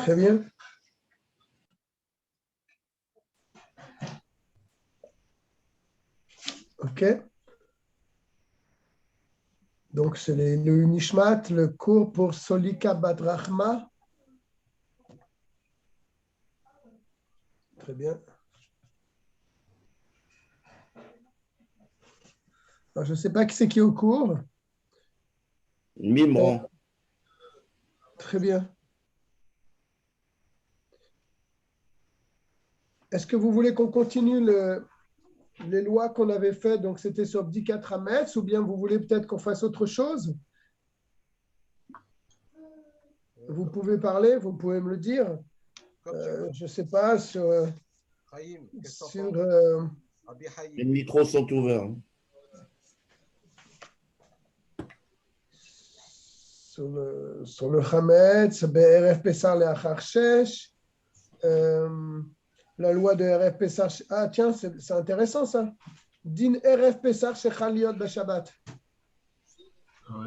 Très bien. Ok. Donc, c'est le Nishmat, le cours pour Solika Badrachma. Très bien. Alors, je ne sais pas qui c'est qui est au cours. Mimran. Très bien. Est-ce que vous voulez qu'on continue les lois qu'on avait faites? Donc, c'était sur Bdikat Hametz, ou bien vous voulez peut-être qu'on fasse autre chose? Vous pouvez parler, vous pouvez me le dire. Je ne sais pas, sur Les micros sont ouverts. sur le Hametz, BRF Pessar le Achar Shesh, la loi de RF Pessar. Ah, tiens, c'est intéressant ça. Din RF Pessar Shechal Liot Bashabbat.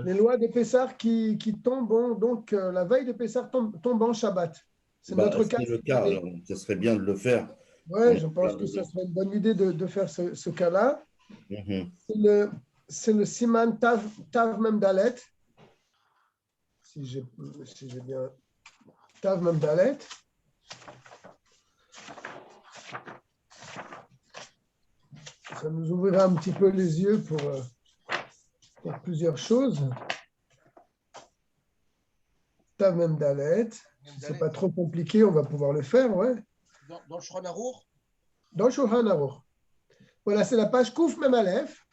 Les lois de Pessar qui tombent, donc la veille de Pessar tombe en Shabbat. C'est notre cas. C'est le cas, alors ce serait bien de le faire. Oui, je pense que ça serait une bonne idée de faire ce cas-là. C'est le Siman Tav Mem Dalet. Si j'ai bien. Tav Mem Dalet. Ça nous ouvrira un petit peu les yeux pour plusieurs choses. Tav Mem Dalet. C'est pas trop compliqué, on va pouvoir le faire, ouais. Dans le Shulchan Aruch? Dans le Shulchan Aruch. Voilà, c'est la page Kouf Mem Aleph.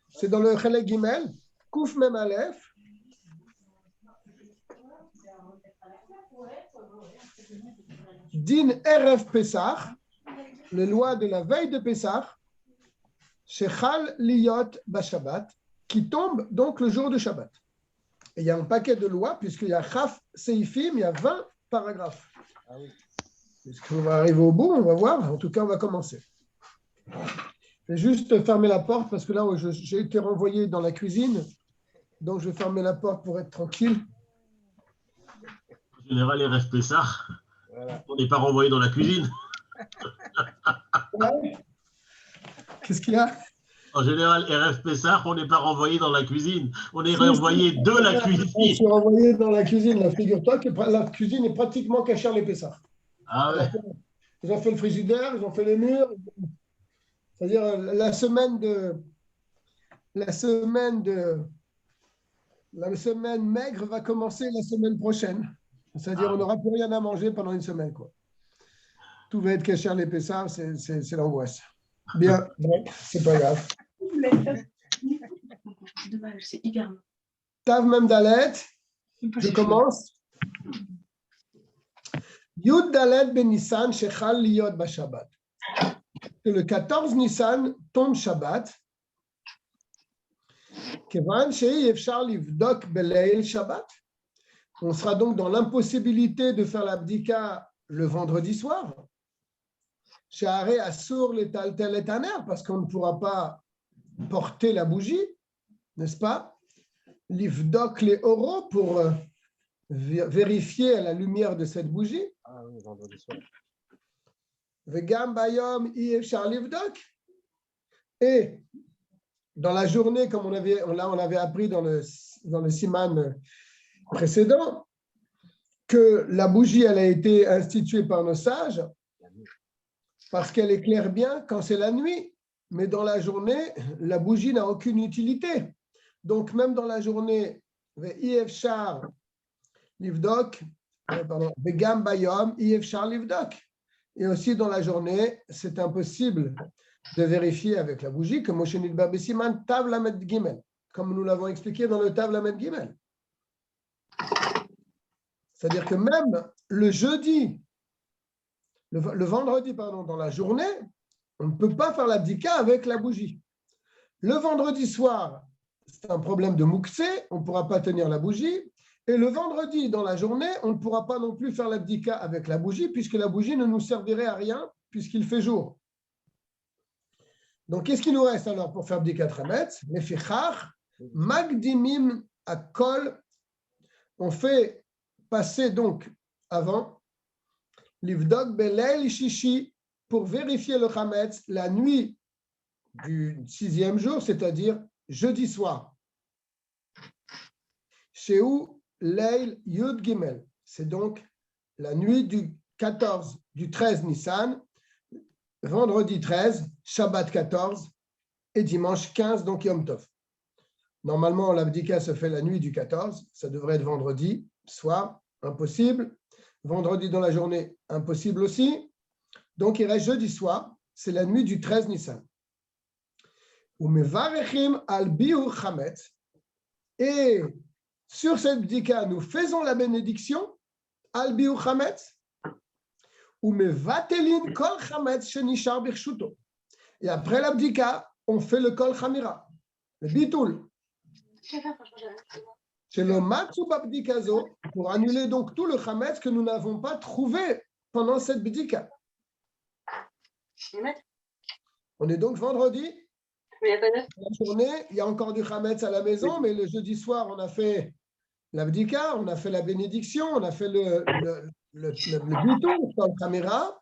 C'est dans le Chelek Gimel. Kouf Mem Aleph. Din Erev Pesach, les lois de la veille de Pesach, Shechal Liyot Bashabbat, qui tombe donc le jour de Shabbat. Et il y a un paquet de lois, puisqu'il y a Chaf Seifim, il y a 20 paragraphes. Ah oui. Puisqu'on va arriver au bout, on va voir. En tout cas, on va commencer. Je vais juste fermer la porte, parce que là, j'ai été renvoyé dans la cuisine. Donc, je vais fermer la porte pour être tranquille. En général, les rêves Pessah, on n'est pas renvoyé dans la cuisine. Ouais. Qu'est-ce qu'il y a? En général, RF Pessah, on n'est pas renvoyé dans la cuisine. On est renvoyé de la cuisine. Je suis renvoyé dans la cuisine. Là, figure-toi que la cuisine est pratiquement cachée les Pessah. Ah ouais. Ils ont fait le frigidaire, ils ont fait les murs. C'est-à-dire la semaine maigre va commencer la semaine prochaine. C'est-à-dire on n'aura plus rien à manger pendant une semaine, quoi. Tout va être caché les Pessah, c'est l'angoisse. Bien, bon, c'est pas grave. C'est hyper long. Tav Mem Dalet, je commence. Yud Dalet Ben Nissan Shechal Liyot Bashabbat. Le 14 Nissan tombe Shabbat. Kevan Shei Efshar Livdok Beleil Shabbat. On sera donc dans l'impossibilité de faire l'abdika le vendredi soir. Shahare Asur Letaltel et Taner, parce qu'on ne pourra pas porter la bougie, n'est-ce pas? Livdok les oro pour vérifier à la lumière de cette bougie. Ah oui, vendredi soir. Vegam bayom ifshar livdok. Et dans la journée, comme on avait appris dans le siman précédent, que la bougie, elle a été instituée par nos sages parce qu'elle éclaire bien quand c'est la nuit. Mais dans la journée, la bougie n'a aucune utilité. Donc, même dans la journée, ifshar livdok, vegam bayom ifshar livdok. Et aussi dans la journée, c'est impossible de vérifier avec la bougie que Moshe Nidba Besiman Tav Lamed Gimel, comme nous l'avons expliqué dans le Tav Lamed Gimel. C'est-à-dire que même le jeudi, le vendredi, dans la journée, on ne peut pas faire l'abdika avec la bougie. Le vendredi soir, c'est un problème de mouksé, on ne pourra pas tenir la bougie. Et le vendredi, dans la journée, on ne pourra pas non plus faire l'abdika avec la bougie, puisque la bougie ne nous servirait à rien, puisqu'il fait jour. Donc, qu'est-ce qu'il nous reste alors pour faire Bdikat Hametz? Les fichach, magdimim akol. On fait passer donc avant, Livdok Belel Shishi, pour vérifier le Chametz la nuit du 6e jour, c'est-à-dire jeudi soir. Sheu Leil Yud Gimel, c'est donc la nuit du 13 Nissan, vendredi 13, Shabbat 14 et dimanche 15, donc Yom Tov. Normalement, l'abdika se fait la nuit du 14, ça devrait être vendredi soir, impossible. Vendredi dans la journée, impossible aussi. Donc, il reste jeudi soir, c'est la nuit du 13 Nissan. Et sur cette bdika, nous faisons la bénédiction, al biur chametz, kol chametz shenishar birshuto. Et après l'abdika, on fait le kol chamira, le bitoul. C'est le matsu babdikazo, pour annuler donc tout le chametz que nous n'avons pas trouvé pendant cette bdika. On est donc vendredi. La journée, il y a encore du chametz à la maison, mais le jeudi soir, on a fait l'abdika, on a fait la bénédiction, on a fait le bitoul, le chamira.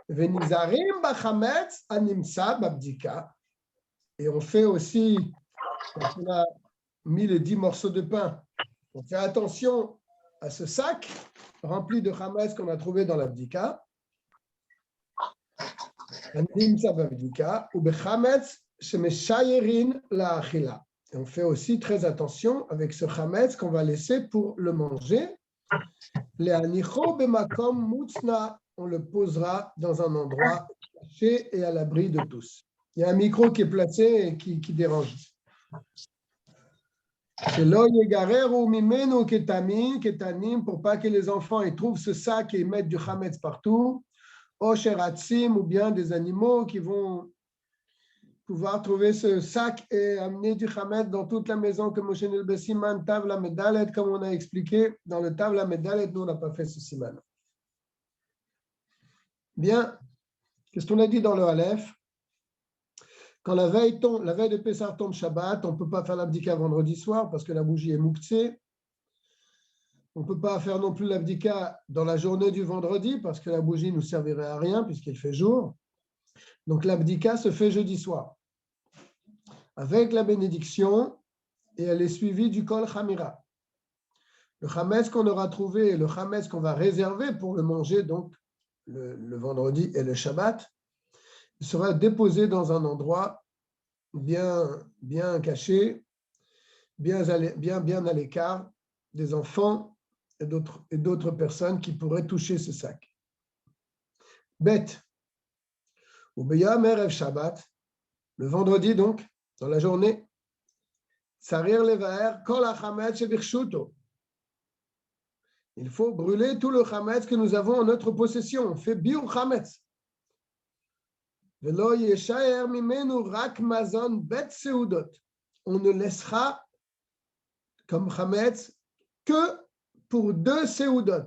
Venizarim bachametz animsa babdika. Et on fait aussi, quand on a mis les 10 morceaux de pain, on fait attention à ce sac rempli de chametz qu'on a trouvé dans l'abdika. Animsa babdika, ou bechametz shemeshayerin la achila. Et on fait aussi très attention avec ce chametz qu'on va laisser pour le manger. Le anicho bemakom mutzna, on le posera dans un endroit caché et à l'abri de tous. Il y a un micro qui est placé et qui dérange. Pour pas que les enfants ils trouvent ce sac et ils mettent du chametz partout, ou bien des animaux qui vont pouvoir trouver ce sac et amener du chametz dans toute la maison, comme Moshe Nil Besiman, Tavla Medalet, comme on a expliqué dans le Tavla Medalet, nous on n'a pas fait ce siman. Bien, qu'est-ce qu'on a dit dans le Aleph? Quand la veille de Pessah tombe Shabbat, on ne peut pas faire l'abdika vendredi soir parce que la bougie est mouktsé. On ne peut pas faire non plus l'abdika dans la journée du vendredi parce que la bougie ne nous servirait à rien puisqu'il fait jour. Donc l'abdika se fait jeudi soir avec la bénédiction et elle est suivie du kol chamira. Le chametz qu'on aura trouvé et le chametz qu'on va réserver pour le manger donc le vendredi et le Shabbat sera déposé dans un endroit bien caché, bien à l'écart des enfants et d'autres personnes qui pourraient toucher ce sac. Bête. Ou Beyam Erev Shabbat, le vendredi donc, dans la journée, Sarir Levaer, Kol HaChametz Shebirshuto. Il faut brûler tout le chametz que nous avons en notre possession. On fait biur chametz. Velo yeshaer mimenu rak mazon bet seudot. On ne laissera comme chametz que pour 2 seudot,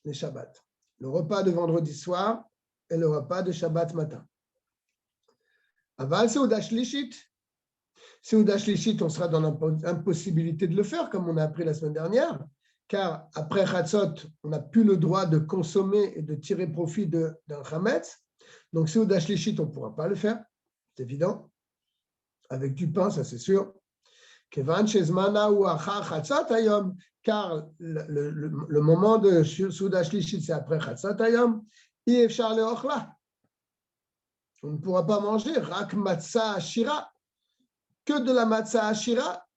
les Shabbats. Le repas de vendredi soir et le repas de Shabbat matin. Aval seuda shlishit. Seuda shlishit, on sera dans l'impossibilité de le faire, comme on a appris la semaine dernière. Car après Chatzot, on n'a plus le droit de consommer et de tirer profit d'un chametz. Donc, Seuda Shlishit, on ne pourra pas le faire, c'est évident. Avec du pain, ça c'est sûr. Car le moment de Seuda Shlishit, c'est après Chatzot Hayom. On ne pourra pas manger Rak Matzah Ashira, que de la Matzah Ashira,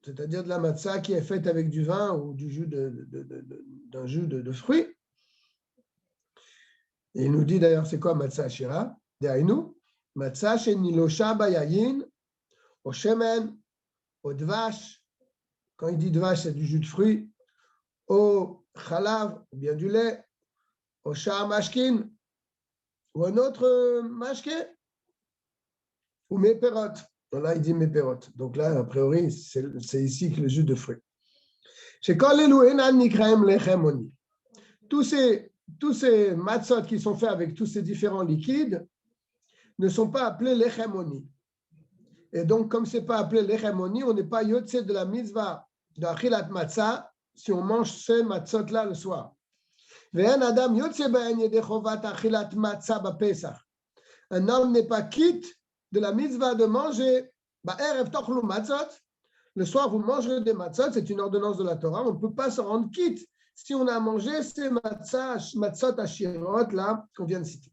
c'est-à-dire de la matzah qui est faite avec du vin ou du jus d'un jus de fruits. Et il nous dit d'ailleurs, c'est quoi matzah ashira? Dehainu, matzah shenilosha bayayin, au shemen, au dvash. Quand il dit dvash, c'est du jus de fruits. Au chalav, ou bien du lait. Au shah mashkin, ou un autre mashke. Ou meperot. Là, il dit méperot. Donc là, a priori, c'est ici que le jus de fruits. Tous ces matzot qui sont faits avec tous ces différents liquides ne sont pas appelés lechemoni. Et donc, comme ce n'est pas appelé lechemoni, on n'est pas yotse de la mitzvah de achilat matzah si on mange ces matzot-là le soir. Un homme n'est pas quitte de la mitzvah de manger. Le soir, vous mangerez des matzot, c'est une ordonnance de la Torah. On ne peut pas se rendre quitte si on a mangé ces matzot ashirot là qu'on vient de citer.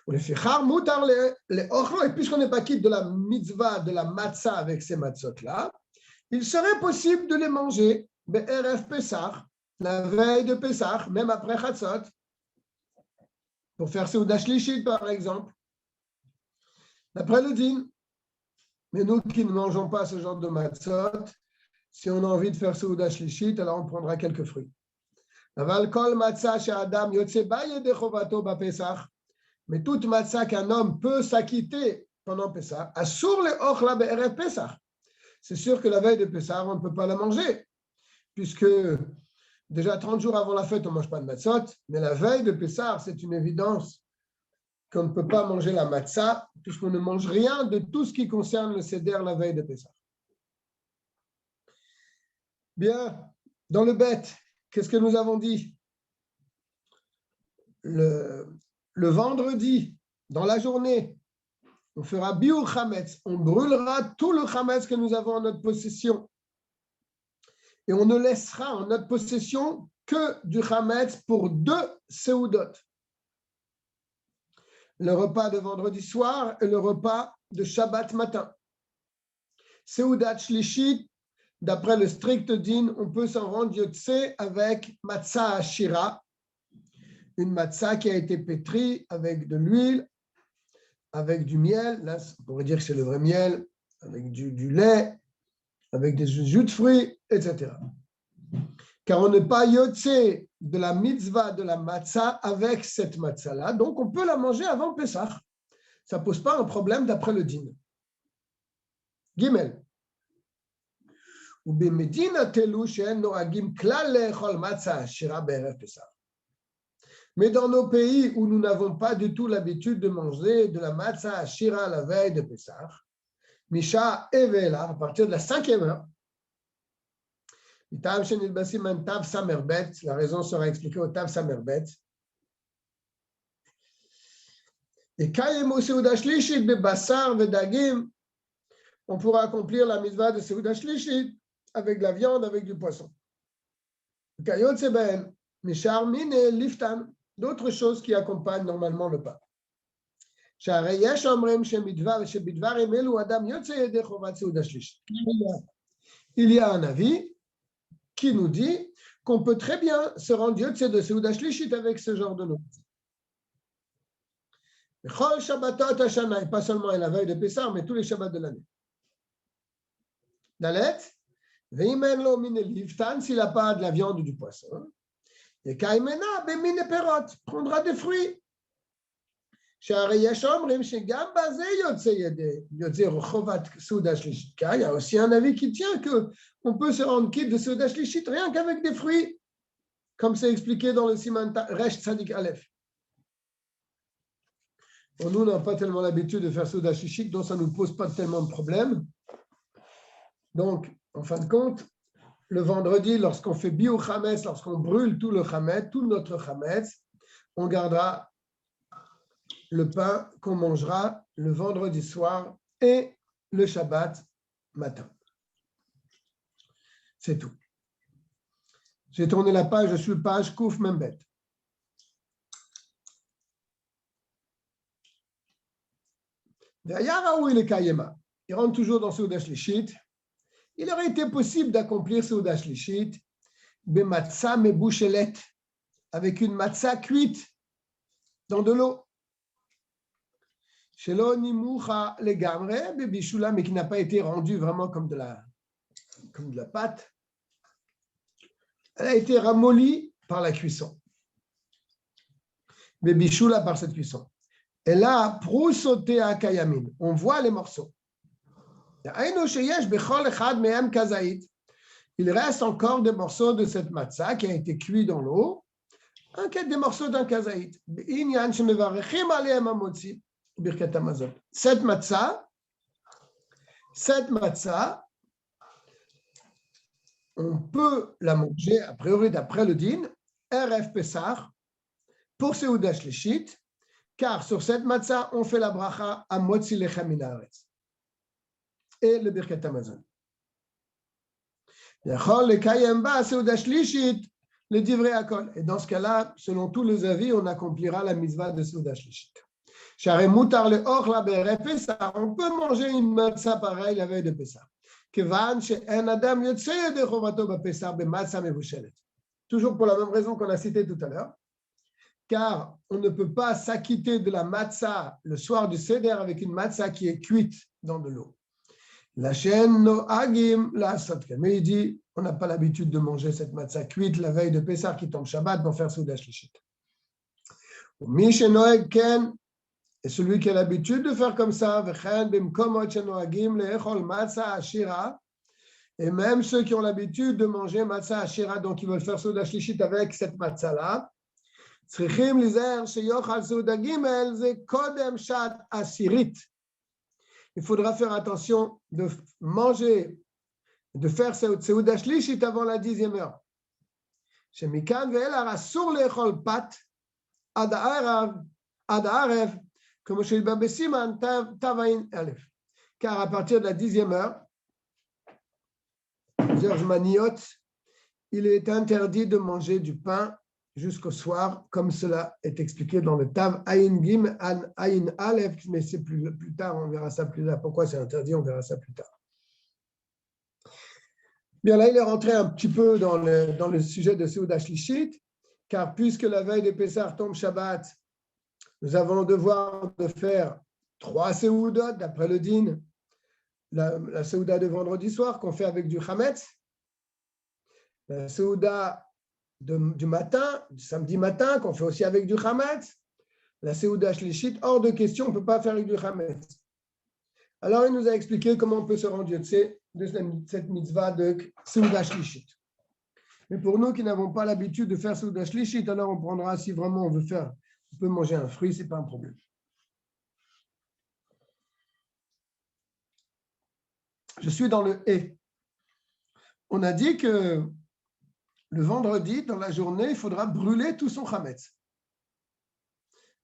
Et puisqu'on n'est pas quitte de la mitzvah de la matzah avec ces matzot-là, il serait possible de les manger be'erev Pesach, la veille de Pesach, même après Chatzot, pour faire Seuda Shlishit par exemple, d'après le din. Mais nous qui ne mangeons pas ce genre de matzot, si on a envie de faire Seuda Shlishit, alors on prendra quelques fruits. Aval kol matzah she'adam yotze ba yedei chovato ba'Pesach. Mais toute matzah qu'un homme peut s'acquitter pendant Pessah, assur le ochla be'erev Pessah. C'est sûr que la veille de Pessah, on ne peut pas la manger, puisque déjà 30 jours avant la fête, on ne mange pas de matzot, mais la veille de Pessah, c'est une évidence qu'on ne peut pas manger la matzah, puisqu'on ne mange rien de tout ce qui concerne le seder la veille de Pessah. Bien, dans le bête, qu'est-ce que nous avons dit? Le vendredi, dans la journée, on fera biur chametz, on brûlera tout le chametz que nous avons en notre possession. Et on ne laissera en notre possession que du chametz pour 2 seudot. Le repas de vendredi soir et le repas de Shabbat matin. Seudat Shlishit, d'après le strict din, on peut s'en rendre yotse avec matzah ashira, une matzah qui a été pétrie avec de l'huile, avec du miel, là on pourrait dire que c'est le vrai miel, avec du lait, avec des jus de fruits, etc. Car on n'est pas yotse de la mitzvah de la matzah avec cette matzah-là, donc on peut la manger avant Pessah. Ça ne pose pas un problème d'après le din. Gimel. Mais dans nos pays où nous n'avons pas du tout l'habitude de manger de la matzah ashira la veille de Pessah, Misha Evela, à partir de la 5e heure, la raison sera expliquée au Tav Samerbet. Et on pourra accomplir la mitzvah de Seuda Shlishit avec de la viande, avec du poisson. D'autres choses qui accompagnent normalement le pain. Il y a un avis qui nous dit qu'on peut très bien se rendre yotse de Seuda Shlishit avec ce genre de nourriture. Et pas seulement à la veille de Pessah, mais tous les Shabbats de l'année. Dalet, s'il n'a pas de la viande ou du poisson, et Kaimena, Bemine Perot, prendra des fruits. Il y a aussi un avis qui tient qu'on peut se rendre quitte de Seuda Shlishit rien qu'avec des fruits, comme c'est expliqué dans le Siman Resh Tzadik Aleph. Bon, nous, on n'a pas tellement l'habitude de faire Seuda Shlishit, donc ça ne nous pose pas tellement de problèmes. Donc, en fin de compte, le vendredi, lorsqu'on fait biur chametz, lorsqu'on brûle tout le chametz, tout notre chametz, on gardera le pain qu'on mangera le vendredi soir et le Shabbat matin. C'est tout. J'ai tourné la page, je suis page Kouf Membet. Derrière, où il est Kayema, il rentre toujours dans Seuda Shlishit. Il aurait été possible d'accomplir Seuda Shlishit b'matzah mebushelet, avec une matzah cuite dans de l'eau. Shelo nimucha legamre bebishula, mais qui n'a pas été rendue vraiment comme de la pâte. Elle a été ramollie par la cuisson. Bebishula, par cette cuisson. Et là, prousoté à kayamin, on voit les morceaux. Il reste encore des morceaux de cette matzah qui a été cuit dans l'eau, des morceaux d'un kazaït. Cette matzah, on peut la manger, a priori d'après le din, Erev Pessah, pour Seuda Shlishit, car sur cette matzah, on fait la bracha à Motzi Lechem Min Haaretz et le Birkat Hamazon. Yachol Lekayem Ba Seuda Shlishit, le Divrei Hakol. Et dans ce cas-là, selon tous les avis, on accomplira la mitzvah de Seuda Shlishit. Sharei Mutar le Ochla Be'erev Pessah, on peut manger une matzah pareille la veille de Pessah. Kevan she'en adam yotzei yedei chovato b'Pessah b'matzah mevushelet. Toujours pour la même raison qu'on a cité tout à l'heure. Car on ne peut pas s'acquitter de la matzah le soir du Seder avec une matzah qui est cuite dans de l'eau. La chaîne no agim la sotken. Mais il dit, on n'a pas l'habitude de manger cette matzah cuite la veille de Pessah qui tombe Shabbat pour faire Seuda Shlishit. Mi shenoeg ken, et celui qui a l'habitude de faire comme ça, v'chen b'mkomot shenoagim le'echol matzah ashira, et même ceux qui ont l'habitude de manger matzah ashira, donc ils veulent faire Seuda Shlishit avec cette matzah-là, צריכים להיזהר שיאכל סעודה ג' זה קודם שעת עשירית. Il faudra faire attention de manger, de faire סעודה שלישית avant la 10e heure. שמכאן ואילך אסור לאכול פת עד הערב, כמו שבא בסימן תע"א. Car à partir de la 10e heure, Georges Maniotte, il est interdit de manger du pain jusqu'au soir, comme cela est expliqué dans le Tav Ayin Gim Ayin Aleph, mais c'est plus tard, on verra ça plus tard. Pourquoi c'est interdit, on verra ça plus tard. Bien, là, il est rentré un petit peu dans le sujet de Seuda Shlishit, car puisque la veille de Pessah tombe Shabbat, nous avons le devoir de faire 3 Seudot, d'après le din, la Seuda de vendredi soir qu'on fait avec du Chametz, la Seuda du matin, du samedi matin, qu'on fait aussi avec du Chametz, la Seuda Shlishit, hors de question, on ne peut pas faire avec du Chametz. Alors, il nous a expliqué comment on peut se rendre Yotzei de cette mitzvah de Seuda Shlishit. Mais pour nous qui n'avons pas l'habitude de faire Seuda Shlishit, alors on prendra, si vraiment on veut faire, on peut manger un fruit, ce n'est pas un problème. Je suis dans le et. On a dit que le vendredi, dans la journée, il faudra brûler tout son chametz.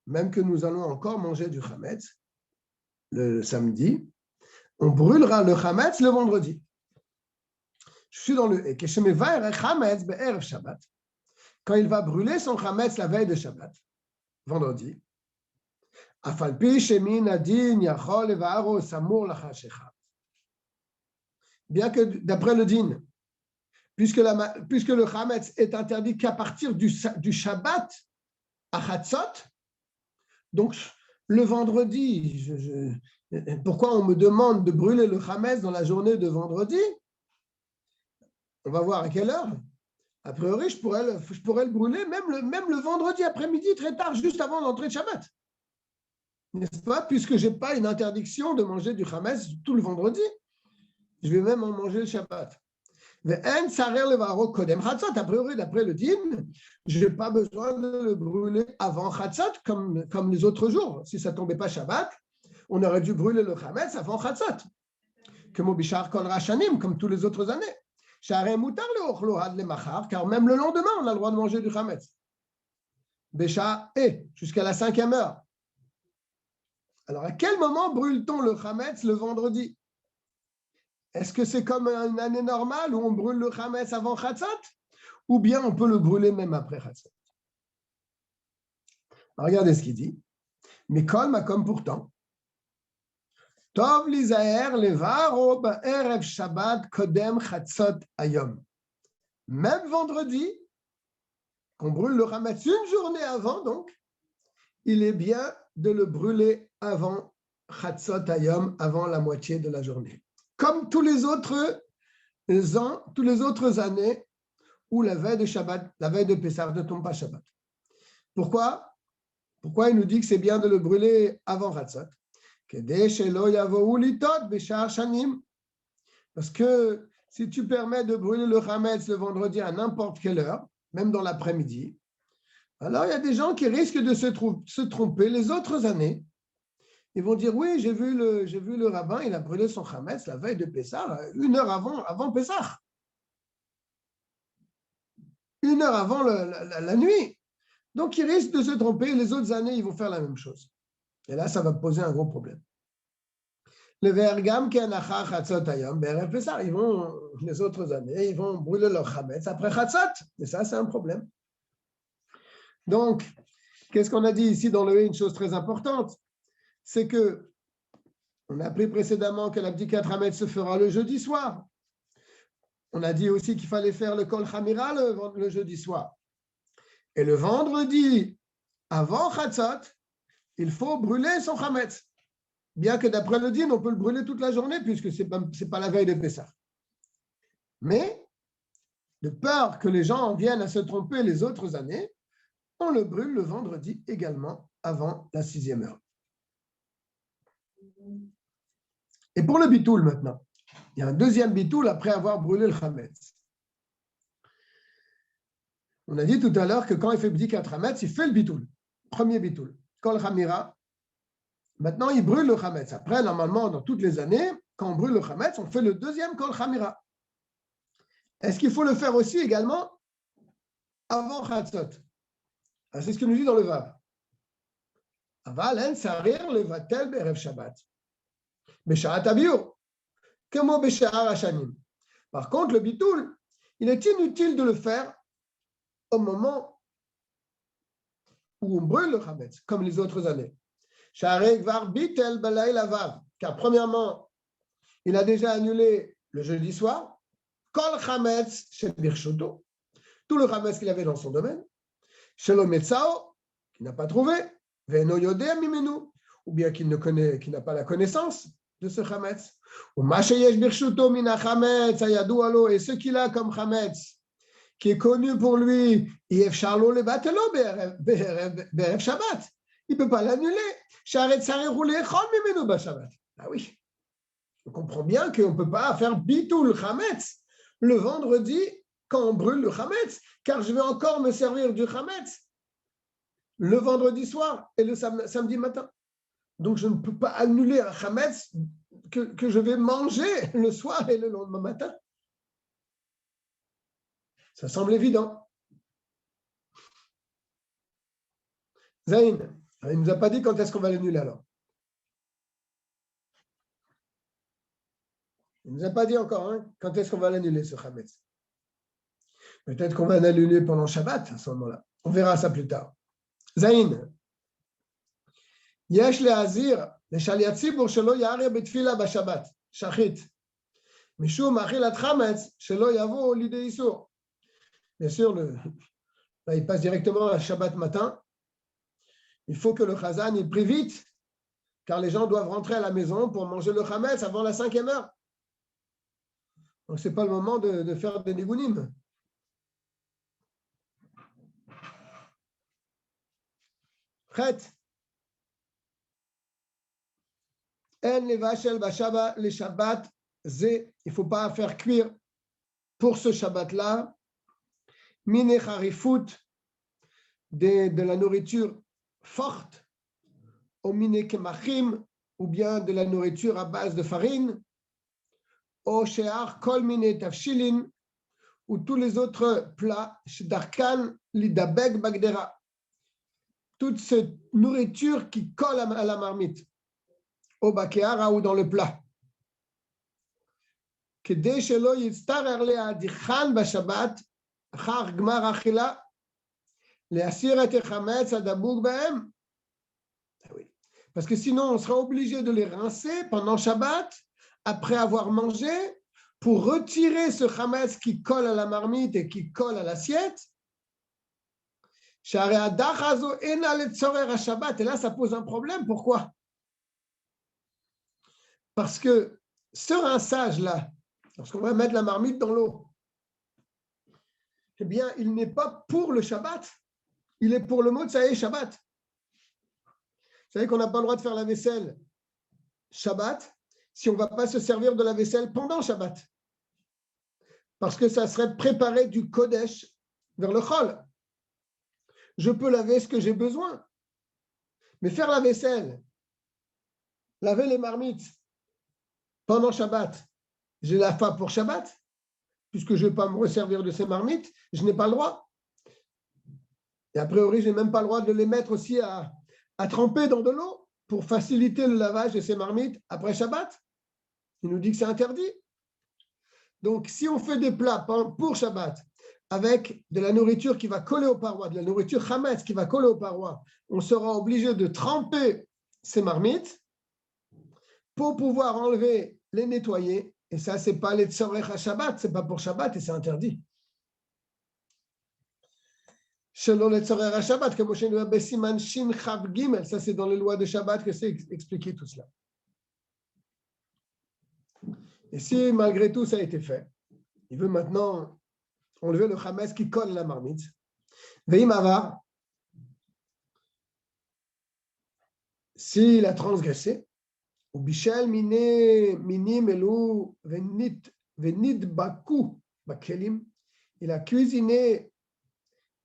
Même que nous allons encore manger du chametz le samedi, on brûlera le chametz le vendredi. Je suis dans le et. Quand il va brûler son chametz la veille de Shabbat, vendredi, bien que d'après le din, puisque le chametz est interdit qu'à partir du Shabbat à Chatzot, donc le vendredi, pourquoi on me demande de brûler le chametz dans la journée de vendredi? On va voir à quelle heure. A priori, je pourrais le brûler même le vendredi après-midi, très tard, juste avant l'entrée de Shabbat. N'est-ce pas? Puisque je n'ai pas une interdiction de manger du chametz tout le vendredi. Je vais même en manger le Shabbat. A priori, d'après le din, je n'ai pas besoin de le brûler avant Chatzot comme les autres jours. Si ça ne tombait pas Shabbat, on aurait dû brûler le chametz avant Chatzot. Comme tous les autres années. Car même le lendemain, on a le droit de manger du chametz. Jusqu'à la 5e heure. Alors, à quel moment brûle-t-on le chametz le vendredi? Est-ce que c'est comme une année normale où on brûle le chametz avant Chatzot? Ou bien on peut le brûler même après Chatzot? Regardez ce qu'il dit. Mais comme pourtant. Tov lizaher levaro ba'erev Shabbat kodem Chatzot ayom. Même vendredi, qu'on brûle le chametz une journée avant, donc, il est bien de le brûler avant Chatzot ayom, avant la moitié de la journée. Comme tous les autres ans, toutes les autres années où la veille de Shabbat, la veille de Pessah ne tombe pas Shabbat. Pourquoi il nous dit que c'est bien de le brûler avant Chatzot? Parce que si tu permets de brûler le chametz le vendredi à n'importe quelle heure, même dans l'après-midi, alors il y a des gens qui risquent de se tromper les autres années. Ils vont dire, oui, j'ai vu le rabbin, il a brûlé son chametz la veille de Pessah, 1 heure avant Pessah. 1 heure avant la nuit. Donc, ils risquent de se tromper. Les autres années, ils vont faire la même chose. Et là, ça va poser un gros problème. Le vergam kenacha chatzot hayom be'erev Pessah. Ils vont, les autres années, ils vont brûler leur chametz après chatzot. Et ça, c'est un problème. Donc, qu'est-ce qu'on a dit ici dans le une chose très importante? C'est que on a appris précédemment que l'abdikat chametz se fera le jeudi soir. On a dit aussi qu'il fallait faire le kol chamira le jeudi soir. Et le vendredi, avant chatzot, il faut brûler son chametz. Bien que d'après le din, on peut le brûler toute la journée puisque ce n'est pas la veille de Pessah. Mais, de peur que les gens viennent à se tromper les autres années, on le brûle le vendredi également avant la 6e heure. Et pour le bitoul maintenant, il y a un deuxième bitoul après avoir brûlé le chametz. On a dit tout à l'heure que quand il fait bdikat chametz, il fait le bitoul. Premier bitoul. Kol chamira. Maintenant, il brûle le chametz. Après, normalement, dans toutes les années, quand on brûle le chametz, on fait le deuxième kol chamira. Est-ce qu'il faut le faire aussi également avant chatzot? C'est ce que nous dit dans le Vav. Aval en sarir levatel be'erev Shabbat. B'sha'at habiur. Comme b'sha'ar hashanim. Par contre, le bitoul, il est inutile de le faire au moment où on brûle le chametz, comme les autres années. Car premièrement, il a déjà annulé le jeudi soir, kol chametz shel birshuto, tout le chametz qu'il avait dans son domaine, shelo metzao, qu'il n'a pas trouvé, ve'eno yodea mimenu, ou bien qu'il n'a pas la connaissance de ce chametz, ou ma sheyesh birshuto min hachametz hayadu alo, et ce qu'il a comme chametz, qui est connu pour lui, yefshar lo lebatelo be'erev Shabbat. Il ne peut pas l'annuler. Ah oui, on comprend bien qu'on ne peut pas faire bitul chametz le vendredi quand on brûle le chametz, car je vais encore me servir du chametz le vendredi soir et le samedi matin. Donc je ne peux pas annuler un chametz que je vais manger le soir et le lendemain matin. Ça semble évident. Zayn. Il ne nous a pas dit quand est-ce qu'on va l'annuler alors. Il ne nous a pas dit encore quand est-ce qu'on va l'annuler ce chametz. Peut-être qu'on va l'annuler pendant Shabbat à ce moment-là. On verra ça plus tard. Zayn. Yesh le'azir לשליח ציבור שלא יערב בתפילה בשבת, שחית. משום אכילת חמץ שלא יבוא לידי איסור. Bien sûr, là, il passe directement à Shabbat matin. Il faut que le chazan il prie vite, car les gens doivent rentrer à la maison pour manger le chametz avant la 5e heure. Donc, ce n'est pas le moment de faire des nigunim. Chet. En levashel bashaba les Shabbat, il ne faut pas faire cuire pour ce Shabbat-là, mine harifut, de la nourriture forte, au mine kemachim, ou bien de la nourriture à base de farine, au she'ar kol mine tafshilin, ou tous les autres plats, shdarkan lidabek bagdera, toute cette nourriture qui colle à la marmite, au bakeara ou dans le plat. כדי שלא יצטער להדיחן בשבת אחר גמר אכילה להסיר את החמץ הדבוק בהם. Parce que sinon on sera obligé de les rincer pendant Shabbat après avoir mangé pour retirer ce chametz qui colle à la marmite et qui colle à l'assiette. Et là ça pose un problème. Pourquoi? Parce que ce rinçage-là, lorsqu'on va mettre la marmite dans l'eau, eh bien, il n'est pas pour le Shabbat, il est pour le Motsai Shabbat. Vous savez qu'on n'a pas le droit de faire la vaisselle Shabbat si on ne va pas se servir de la vaisselle pendant Shabbat. Parce que ça serait préparer du Kodesh vers le Chol. Je peux laver ce que j'ai besoin, mais faire la vaisselle, laver les marmites pendant Shabbat, j'ai la faim pour Shabbat, puisque je ne vais pas me resservir de ces marmites, je n'ai pas le droit. Et a priori, je n'ai même pas le droit de les mettre aussi à tremper dans de l'eau pour faciliter le lavage de ces marmites après Shabbat. Il nous dit que c'est interdit. Donc, si on fait des plats pour Shabbat avec de la nourriture qui va coller aux parois, de la nourriture chametz qui va coller aux parois, on sera obligé de tremper ces marmites pour pouvoir enlever, les nettoyer. Et ça, ce n'est pas les tzorech à Shabbat, ce n'est pas pour Shabbat et c'est interdit. Selon les tzorech à Shabbat, comme chez nous, Bessiman Shin Chav Gimel, ça c'est dans les lois de Shabbat que c'est expliqué tout cela. Et si malgré tout ça a été fait, il veut maintenant enlever le chametz qui colle la marmite. Veim avar, s'il a transgressé, ou bichel minim elu venit baku bakelim, il a cuisiné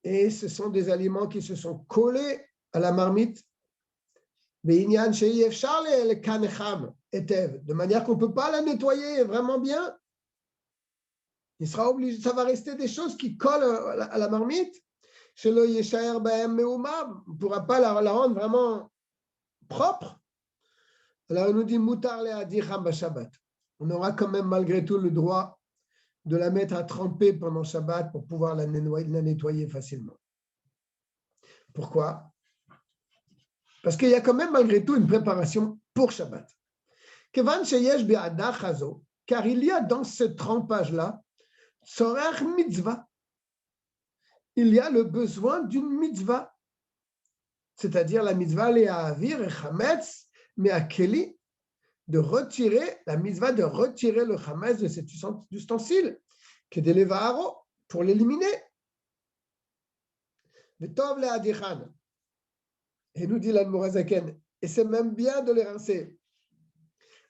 et ce sont des aliments qui se sont collés à la marmite. De manière qu'on ne peut pas la nettoyer vraiment bien. Il sera obligé, ça va rester des choses qui collent à la marmite. On ne pourra pas la rendre vraiment propre. Alors on nous dit Mutar le adicham Shabbat. On aura quand même malgré tout le droit de la mettre à tremper pendant Shabbat pour pouvoir la nettoyer facilement. Pourquoi? Parce qu'il y a quand même malgré tout une préparation pour Shabbat. Car il y a dans ce trempage-là, mitzvah. Il y a le besoin d'une mitzvah, c'est-à-dire la mitzvah les avir et chametz, mais à keli, de retirer la mitzvah, de retirer le chametz de cet ustensile, que de levaro, pour l'éliminer. Vetov le adichan. Et nous dit l'Admor Hazaken, et c'est même bien de les rincer.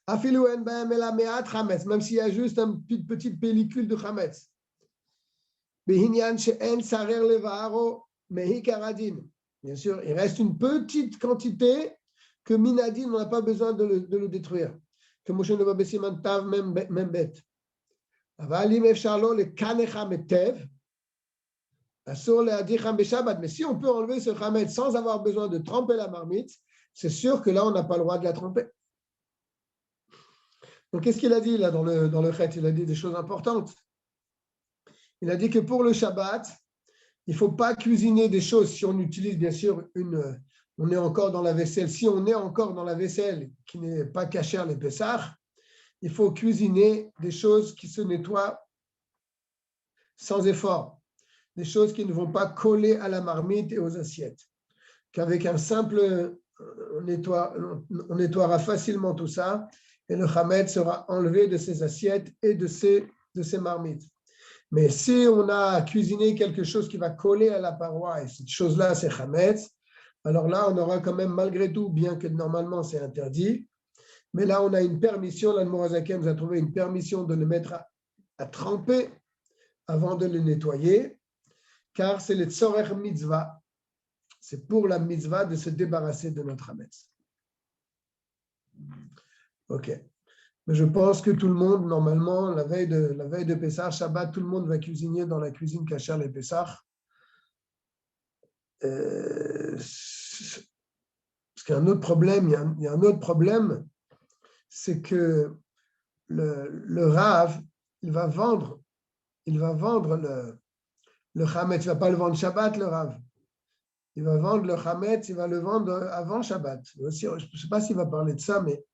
Afilu en baem ela me'at chametz, même s'il y a juste une petite pellicule de chametz. Behinyan she'en sarer levaro mehi karadin. Bien sûr, il reste une petite quantité que minadin, on n'a pas besoin de le détruire. Que Moshe ne va baisser mantav même bête. Avalim efshalo le kanecha metev. Mais si on peut enlever ce chametz sans avoir besoin de tremper la marmite, c'est sûr que là, on n'a pas le droit de la tremper. Donc, qu'est-ce qu'il a dit là dans le chet? Il a dit des choses importantes. Il a dit que pour le Shabbat, il ne faut pas cuisiner des choses si on utilise bien sûr on est encore dans la vaisselle. Si on est encore dans la vaisselle qui n'est pas cachère les Pessach, il faut cuisiner des choses qui se nettoient sans effort. Des choses qui ne vont pas coller à la marmite et aux assiettes. Qu'avec un simple, on nettoiera facilement tout ça et le chametz sera enlevé de ses assiettes et de ses marmites. Mais si on a cuisiné quelque chose qui va coller à la paroi et cette chose-là c'est chametz, alors là on aura quand même malgré tout, bien que normalement c'est interdit, mais là on a une permission, l'Admor Hazaken nous a trouvé une permission de le mettre à tremper avant de le nettoyer. Car c'est le tzorech mitzvah, c'est pour la mitzvah de se débarrasser de notre hametz. Ok. Mais je pense que tout le monde, normalement, la veille de Pessah, Shabbat, tout le monde va cuisiner dans la cuisine cachère les Pessah. Parce qu'il y a un autre problème, il y a un autre problème, c'est que le Rav, il va vendre le chametz. Il ne va pas le vendre Shabbat, le Rav. Il va vendre le chametz, il va le vendre avant Shabbat. Je ne sais pas s'il va parler de ça, mais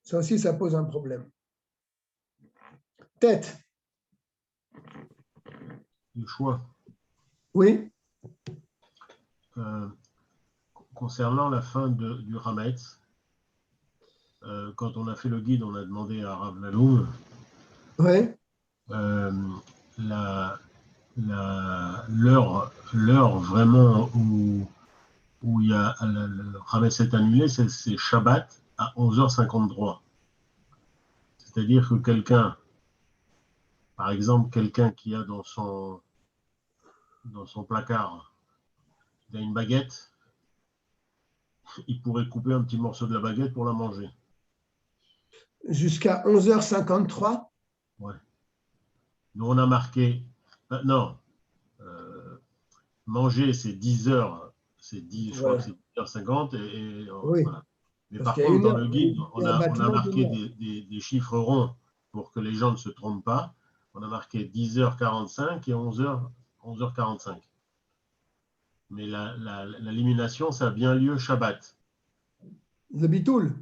ça aussi, ça pose un problème. Tête. Le choix. Oui. Concernant la fin du chametz, quand on a fait le guide, on a demandé à Rav Laloum. Oui. L'heure vraiment où il y a le chametz est annulé, c'est Shabbat à 11h53. C'est-à-dire que quelqu'un, par exemple, quelqu'un qui a dans son placard, il a une baguette, il pourrait couper un petit morceau de la baguette pour la manger. Jusqu'à 11h53. Ouais. Nous, on a marqué, manger, c'est 10 heures. C'est 10, je crois que Ouais. c'est 10h50. Oui, Voilà. Mais parce par qu'il y a contre, une dans heure, le guide, il y a un on a battement d'une marqué heure. des chiffres ronds pour que les gens ne se trompent pas. On a marqué 10h45 et 11h45. Mais l'élimination, ça a bien lieu Shabbat. Le bitoul.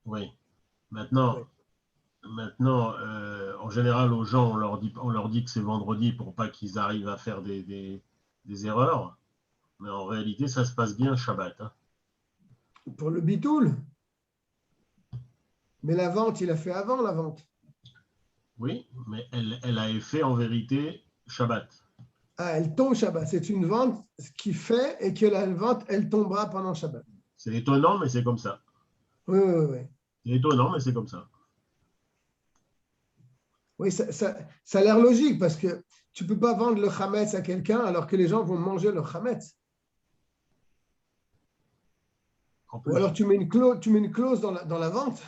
Oui. Oui. Maintenant, en général, aux gens, on leur dit que c'est vendredi pour pas qu'ils arrivent à faire des erreurs. Mais en réalité, ça se passe bien Shabbat. Hein. Pour le bitoul. Mais la vente, il a fait avant la vente. Oui, mais elle a fait en vérité Shabbat. Ah, elle tombe Shabbat. C'est une vente qui fait et que la vente, elle tombera pendant Shabbat. C'est étonnant, mais c'est comme ça. Oui, oui, oui. C'est étonnant, mais c'est comme ça. Oui, ça a l'air logique parce que tu ne peux pas vendre le chametz à quelqu'un alors que les gens vont manger le chametz. En Ou plus, alors tu mets une clause dans la vente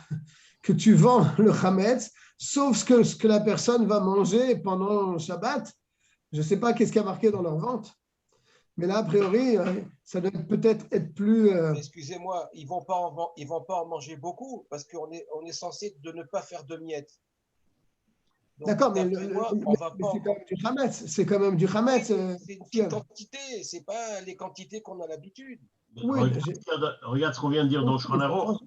que tu vends le chametz, sauf ce que la personne va manger pendant Shabbat. Je ne sais pas qu'est-ce qu'il y a marqué dans leur vente. Mais là, a priori, ça doit peut-être être plus. Excusez-moi, ils vont pas en manger beaucoup parce on est censé de ne pas faire de miettes. Donc, D'accord, mais, d'après moi, on va mais pas c'est quand en... même du chametz. C'est quand même du Oui, chametz. c'est une petite quantité, c'est pas les quantités qu'on a l'habitude. Oui, regarde ce qu'on vient de dire dans le Shulchan Aruch.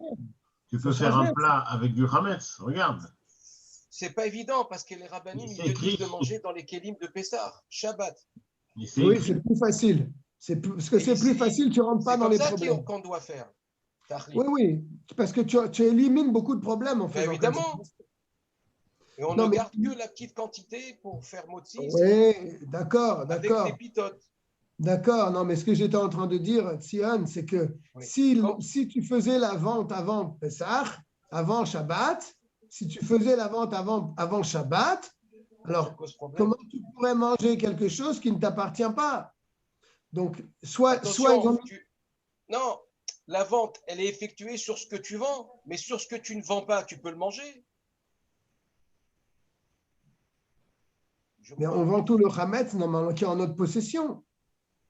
Tu ça peux faire change un rien. plat avec du chametz. Regarde. C'est pas évident parce que les rabbinim, ils te disent de manger dans les kélim de Pessah, Shabbat. C'est Oui, écrit. c'est plus facile. Parce que c'est plus facile, tu ne rentres pas C'est dans comme les ça problèmes. qu'on doit faire. Oui, oui, parce que tu élimines beaucoup de problèmes en Ben faisant comme ça. évidemment. Et on Non, ne mais garde que la petite quantité pour faire motzi oui, d'accord, avec les d'accord, pitotes. d'accord. Non, mais ce que j'étais en train de dire, Sion, c'est que Oui. si tu faisais la vente avant Pessah, avant Shabbat, si tu faisais la vente avant Shabbat, alors comment tu pourrais manger quelque chose qui ne t'appartient pas? Donc, soit ils ont... Non, la vente, elle est effectuée sur ce que tu vends, mais sur ce que tu ne vends pas, tu peux le manger. Mais on vend tout le chametz normalement qui est en notre possession.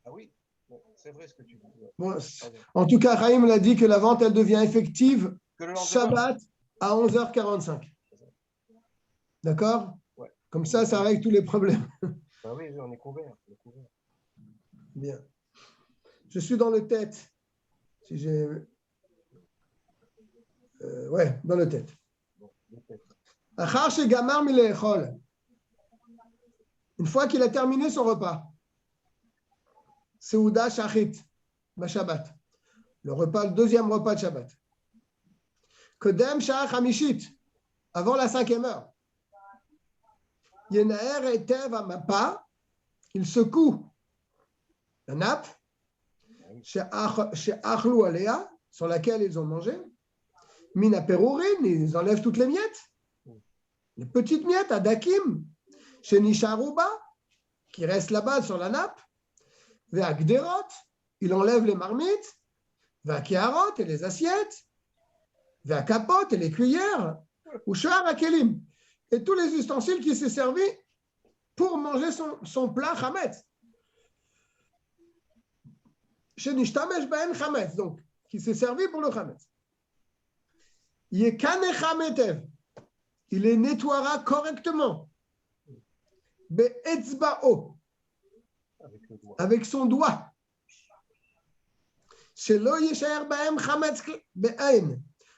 Ah oui, bon, c'est vrai ce que tu dis. Bon, en tout cas, Raïm l'a dit que la vente, elle devient effective Shabbat à 11h45. D'accord? Ouais. Comme ça règle tous les problèmes. Ah oui, on est couvert. Bien. Je suis dans le tête. Si j'ai... ouais, dans le tête. Une fois qu'il a terminé son repas, Seuda Shachit, Shabbat. Le deuxième repas de Shabbat. Kodem Shach Hamishit, avant la 5e heure. Yenaer Etev Amapa, il secoue la nappe, chez Achlu Alea, sur laquelle ils ont mangé. Mina Perourin, ils enlèvent toutes les miettes. Les petites miettes à Dakim, chez Nisharuba, qui restent là-bas sur la nappe. Vers Gderot, il enlève les marmites. Vers Kiarot et les assiettes. Vers Kapot et les cuillères. Ou Shar Akelim. Et tous les ustensiles qui s'est servi pour manger son plat Chametz. Chez Nishtamesh Ben Chametz, donc, qui s'est servi pour le Chametz. Yekane Chametev. Il les nettoiera correctement. Be'etzba'o. Avec son doigt.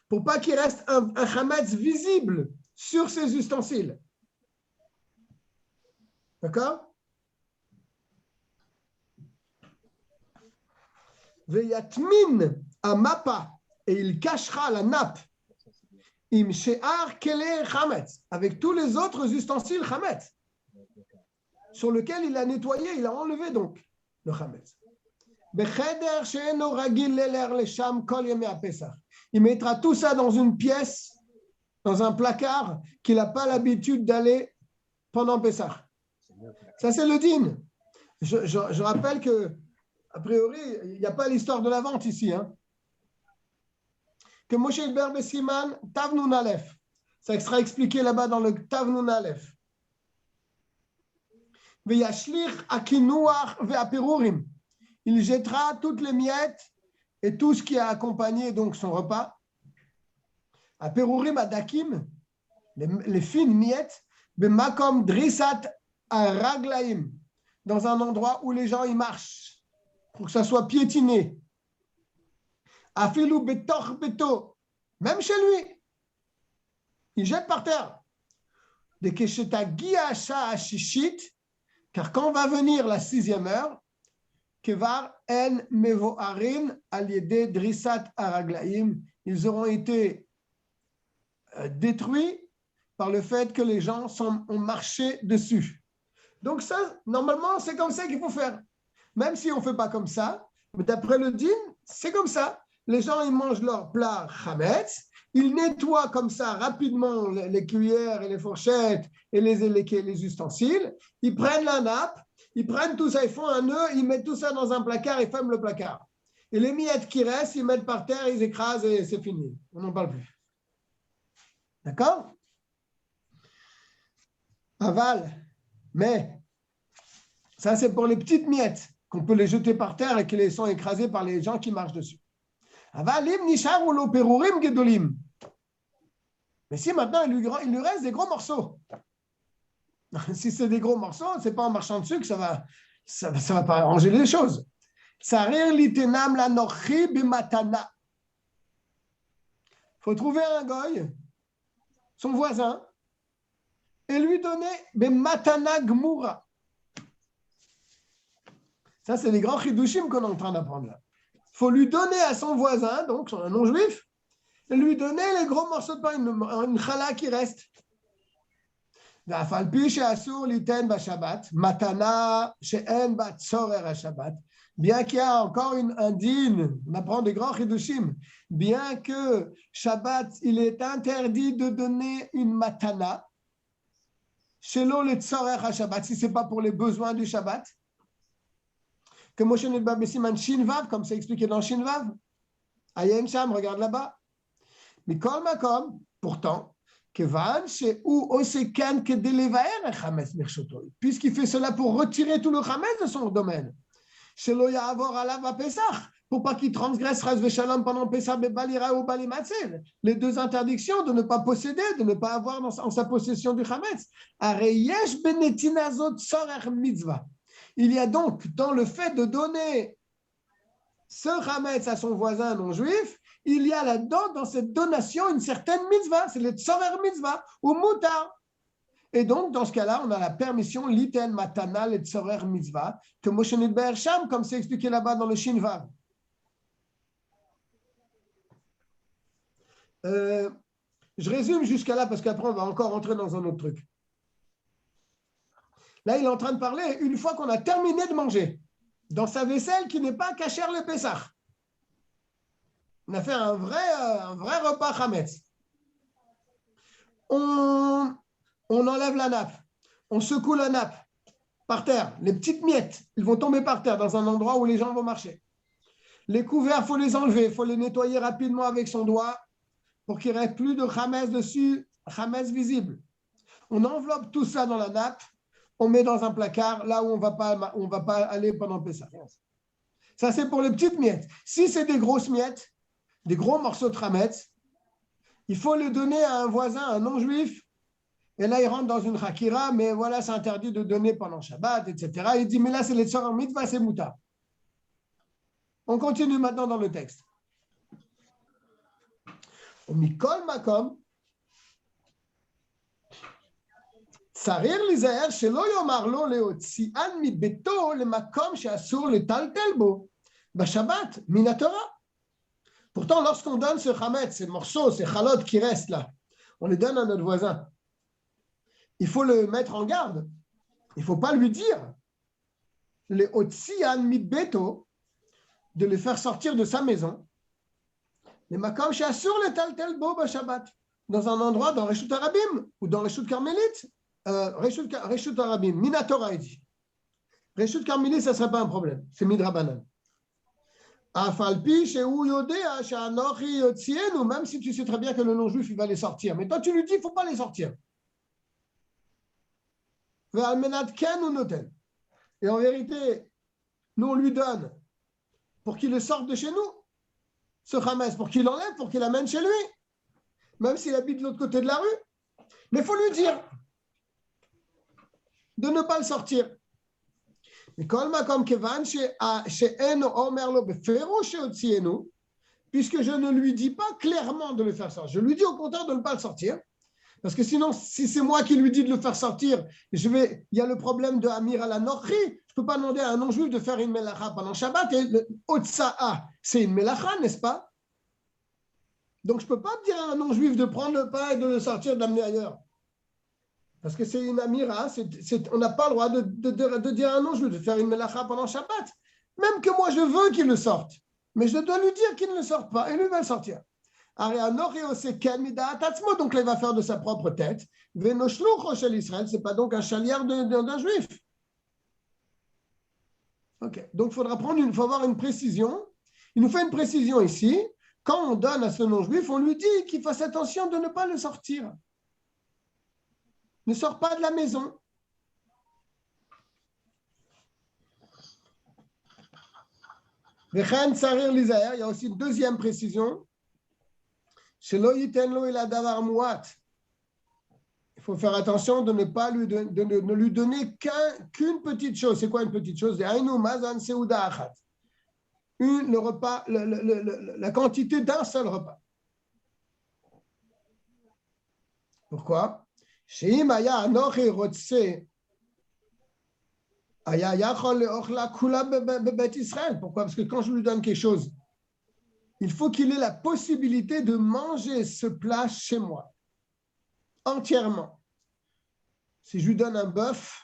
Pour pas qu'il reste un chametz visible sur ses ustensiles. D'accord? Veyatmin amapa, et il cachera la nappe. Im she'ar kele chametz, avec tous les autres ustensiles chametz, sur lequel il a nettoyé, il a enlevé donc le chametz. Il mettra tout ça dans une pièce, dans un placard qu'il n'a pas l'habitude d'aller pendant Pessah. Ça, c'est le din. Je rappelle que, a priori, il n'y a pas l'histoire de la vente ici. Hein. Que Moshe Edber Besiman, Tavnun Aleph. Ça sera expliqué là-bas dans le Tavnun Aleph. Veyashlich akinuach ve'apirurim. il jettera toutes les miettes et tout ce qui a accompagné donc son repas. À Perurim Adakim, les fines miettes, Bemakom Drissat Araglaim, dans un endroit où les gens y marchent, pour que ça soit piétiné. Afilu Betor Beto, même chez lui, il jette par terre. De Kesheta Giasha Ashishit, car quand va venir la 6e heure, Kevar En Mevoarin Aliede Drissat Araglaim, ils auront été détruits par le fait que les gens ont marché dessus. Donc ça, normalement, c'est comme ça qu'il faut faire. Même si on ne fait pas comme ça, mais d'après le din, c'est comme ça. Les gens, ils mangent leur plat chametz, ils nettoient comme ça rapidement les cuillères et les fourchettes et les ustensiles, ils prennent la nappe, ils prennent tout ça, ils font un nœud, ils mettent tout ça dans un placard et ferment le placard. Et les miettes qui restent, ils mettent par terre, ils écrasent et c'est fini. On n'en parle plus. D'accord? Aval. Mais ça, c'est pour les petites miettes qu'on peut les jeter par terre et qui sont écrasées par les gens qui marchent dessus. Avalim nishar ou l'operurim gedolim. Mais si maintenant il lui reste des gros morceaux. Si c'est des gros morceaux, c'est pas en marchant dessus que ça va pas arranger les choses. Sarir litenam la nochi bimatana. Il faut trouver un goy, son voisin, et lui donner bimatana gmura. Ça, c'est les grands chidushim qu'on est en train d'apprendre là. Il faut lui donner à son voisin, donc un non-juif, et lui donner les gros morceaux de pain, une chala qui reste. Bien qu'il y a encore un din, on apprend des grands chidushim, bien que Shabbat, il est interdit de donner une matana, shelo le tzorer ha-Shabbat, si ce n'est pas pour les besoins du Shabbat, que Moshe Nedba Besiman Shinvav, comme c'est expliqué dans Shinvav, Ayen Sham, regarde là-bas. Mais Kol Makom, pourtant, Kevan, c'est où Osekan Kedelevaer Chametz Mirchoto, puisqu'il fait cela pour retirer tout le Chametz de son domaine. Shelo Ya'avor Alav Pesach, pour pas qu'il transgresse Ras Veshalom pendant Pesach Bebalira ou Balimatzel. Les deux interdictions de ne pas posséder, de ne pas avoir en sa possession du Chametz. Areyesh Benetinazot Sorer Mitzvah. Il y a donc, dans le fait de donner ce chametz à son voisin non-juif, il y a là-dedans, dans cette donation, une certaine mitzvah, c'est le tzorer mitzvah, ou mutar. Et donc, dans ce cas-là, on a la permission, l'iten matana, le tzorer mitzvah, que Moshe Nedber Sham, comme c'est expliqué là-bas dans le Shinvav. Je résume jusqu'à là, parce qu'après, on va encore rentrer dans un autre truc. Là, il est en train de parler une fois qu'on a terminé de manger, dans sa vaisselle qui n'est pas cachère le Pessah. On a fait un vrai repas chametz. On enlève la nappe, on secoue la nappe par terre. Les petites miettes, ils vont tomber par terre dans un endroit où les gens vont marcher. Les couverts, il faut les enlever, il faut les nettoyer rapidement avec son doigt pour qu'il ne reste plus de chametz dessus, chametz visible. On enveloppe tout ça dans la nappe. On met dans un placard là où on va pas aller pendant Pessah. Ça, c'est pour les petites miettes. Si c'est des grosses miettes, des gros morceaux de chametz, il faut les donner à un voisin, un non-juif, et là, il rentre dans une chakira, mais voilà, c'est interdit de donner pendant Shabbat, etc. Il dit, mais là, c'est les tzorer mitzvah, c'est mutar. On continue maintenant dans le texte. Mikol makom, Sarir l'Isaël, shelo yomar lo leotzi'an mi beto le makom she'asur le taltel bo, b'Shabbat, minatora. Pourtant, lorsqu'on donne ce chametz, ces morceaux, ces chalotes qui restent là, on les donne à notre voisin. Il faut le mettre en garde. Il ne faut pas lui dire le otzi'an mi beto, de le faire sortir de sa maison, le makom she'asur le taltel bo b'Shabbat, dans un endroit dans Reshut Harabim ou dans Reshut Carmélite. Reshut Harabim, Minatora, il dit. Reshut Carmélite, ça ne serait pas un problème. C'est Midrabanan. Afalpi, chez Yodea, chez Anochi, Yotzienu, même si tu sais très bien que le non-juif, il va les sortir. Mais toi, tu lui dis, il ne faut pas les sortir. Et en vérité, nous, on lui donne pour qu'il le sorte de chez nous, ce Hametz, pour qu'il l'enlève, pour qu'il l'amène chez lui, même s'il habite de l'autre côté de la rue. Mais il faut lui dire de ne pas le sortir. Puisque je ne lui dis pas clairement de le faire sortir. Je lui dis au contraire de ne pas le sortir. Parce que sinon, si c'est moi qui lui dis de le faire sortir, il y a le problème de Amir à la Nochri. Je ne peux pas demander à un non-juif de faire une melacha pendant Shabbat. Et le Otsa'a, c'est une melacha, n'est-ce pas? Donc, je ne peux pas dire à un non-juif de prendre le pain et de le sortir, de l'amener ailleurs. Parce que c'est une amira, on n'a pas le droit de dire à un non-juif de faire une melacha pendant Shabbat. Même que moi, je veux qu'il le sorte. Mais je dois lui dire qu'il ne le sorte pas. Et lui va le sortir. Donc, là, il va faire de sa propre tête. Ce n'est pas donc un chaliard d'un juif. Ok. Donc, il faut avoir une précision. Il nous fait une précision ici. Quand on donne à ce non-juif, on lui dit qu'il fasse attention de ne pas le sortir. Ne sors pas de la maison. Il y a aussi une deuxième précision. Il faut faire attention de ne pas lui donner qu'une petite chose. C'est quoi une petite chose? Le repas, la quantité d'un seul repas. Pourquoi? Pourquoi? Parce que quand je lui donne quelque chose, il faut qu'il ait la possibilité de manger ce plat chez moi, entièrement. Si je lui donne un bœuf,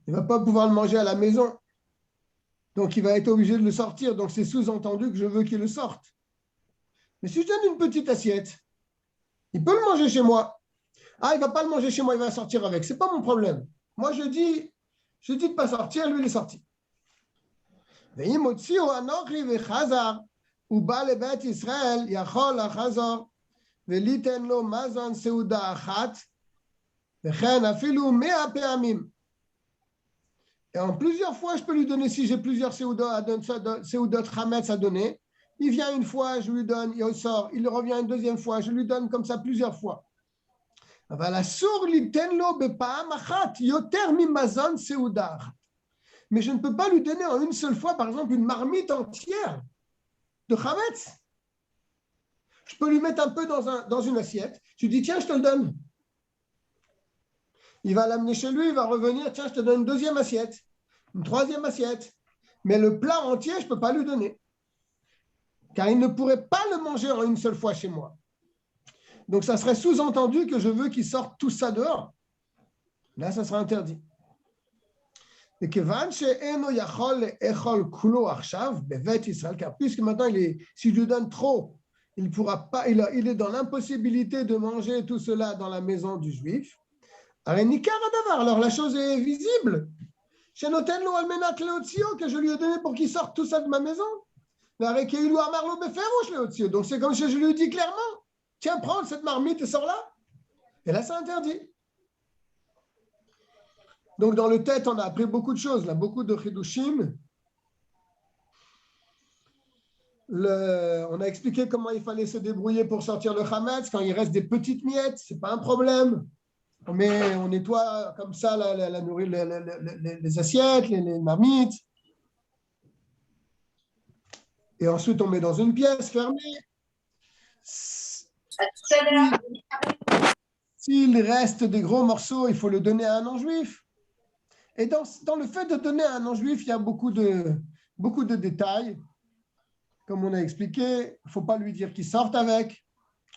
il ne va pas pouvoir le manger à la maison. Donc, il va être obligé de le sortir. Donc, c'est sous-entendu que je veux qu'il le sorte. Mais si je donne une petite assiette, il peut le manger chez moi. Ah, il ne va pas le manger chez moi, il va sortir avec. Ce n'est pas mon problème. Moi, je dis de ne pas sortir, lui, il est sorti. Et en plusieurs fois, je peux lui donner, si j'ai plusieurs seudot chametz à donner, il vient une fois, je lui donne, il sort, il revient une deuxième fois, je lui donne comme ça plusieurs fois. Mais je ne peux pas lui donner en une seule fois, par exemple, une marmite entière de chametz. Je peux lui mettre un peu dans une assiette. Je lui dis, tiens, je te le donne. Il va l'amener chez lui, il va revenir, tiens, je te donne une deuxième assiette, une troisième assiette. Mais le plat entier, je ne peux pas lui donner. Car il ne pourrait pas le manger en une seule fois chez moi. Donc, ça serait sous-entendu que je veux qu'il sorte tout ça dehors. Là, ça sera interdit. Et car puisque maintenant, si je lui donne trop, il pourra pas, il est dans l'impossibilité de manger tout cela dans la maison du juif. Alors, la chose est visible. Que je lui ai donné pour qu'il sorte tout ça de ma maison. Donc, c'est comme si je lui dis clairement, tiens, prends cette marmite et sors là. Et là, c'est interdit. Donc, dans le tête, on a appris beaucoup de choses, là, beaucoup de chidushim. On a expliqué comment il fallait se débrouiller pour sortir le chametz. Quand il reste des petites miettes, ce n'est pas un problème. On nettoie comme ça les assiettes, les marmites. Et ensuite, on met dans une pièce fermée. S'il reste des gros morceaux, il faut le donner à un non-juif. Et dans le fait de donner à un non-juif, il y a beaucoup de détails. Comme on a expliqué, il ne faut pas lui dire qu'il sorte avec.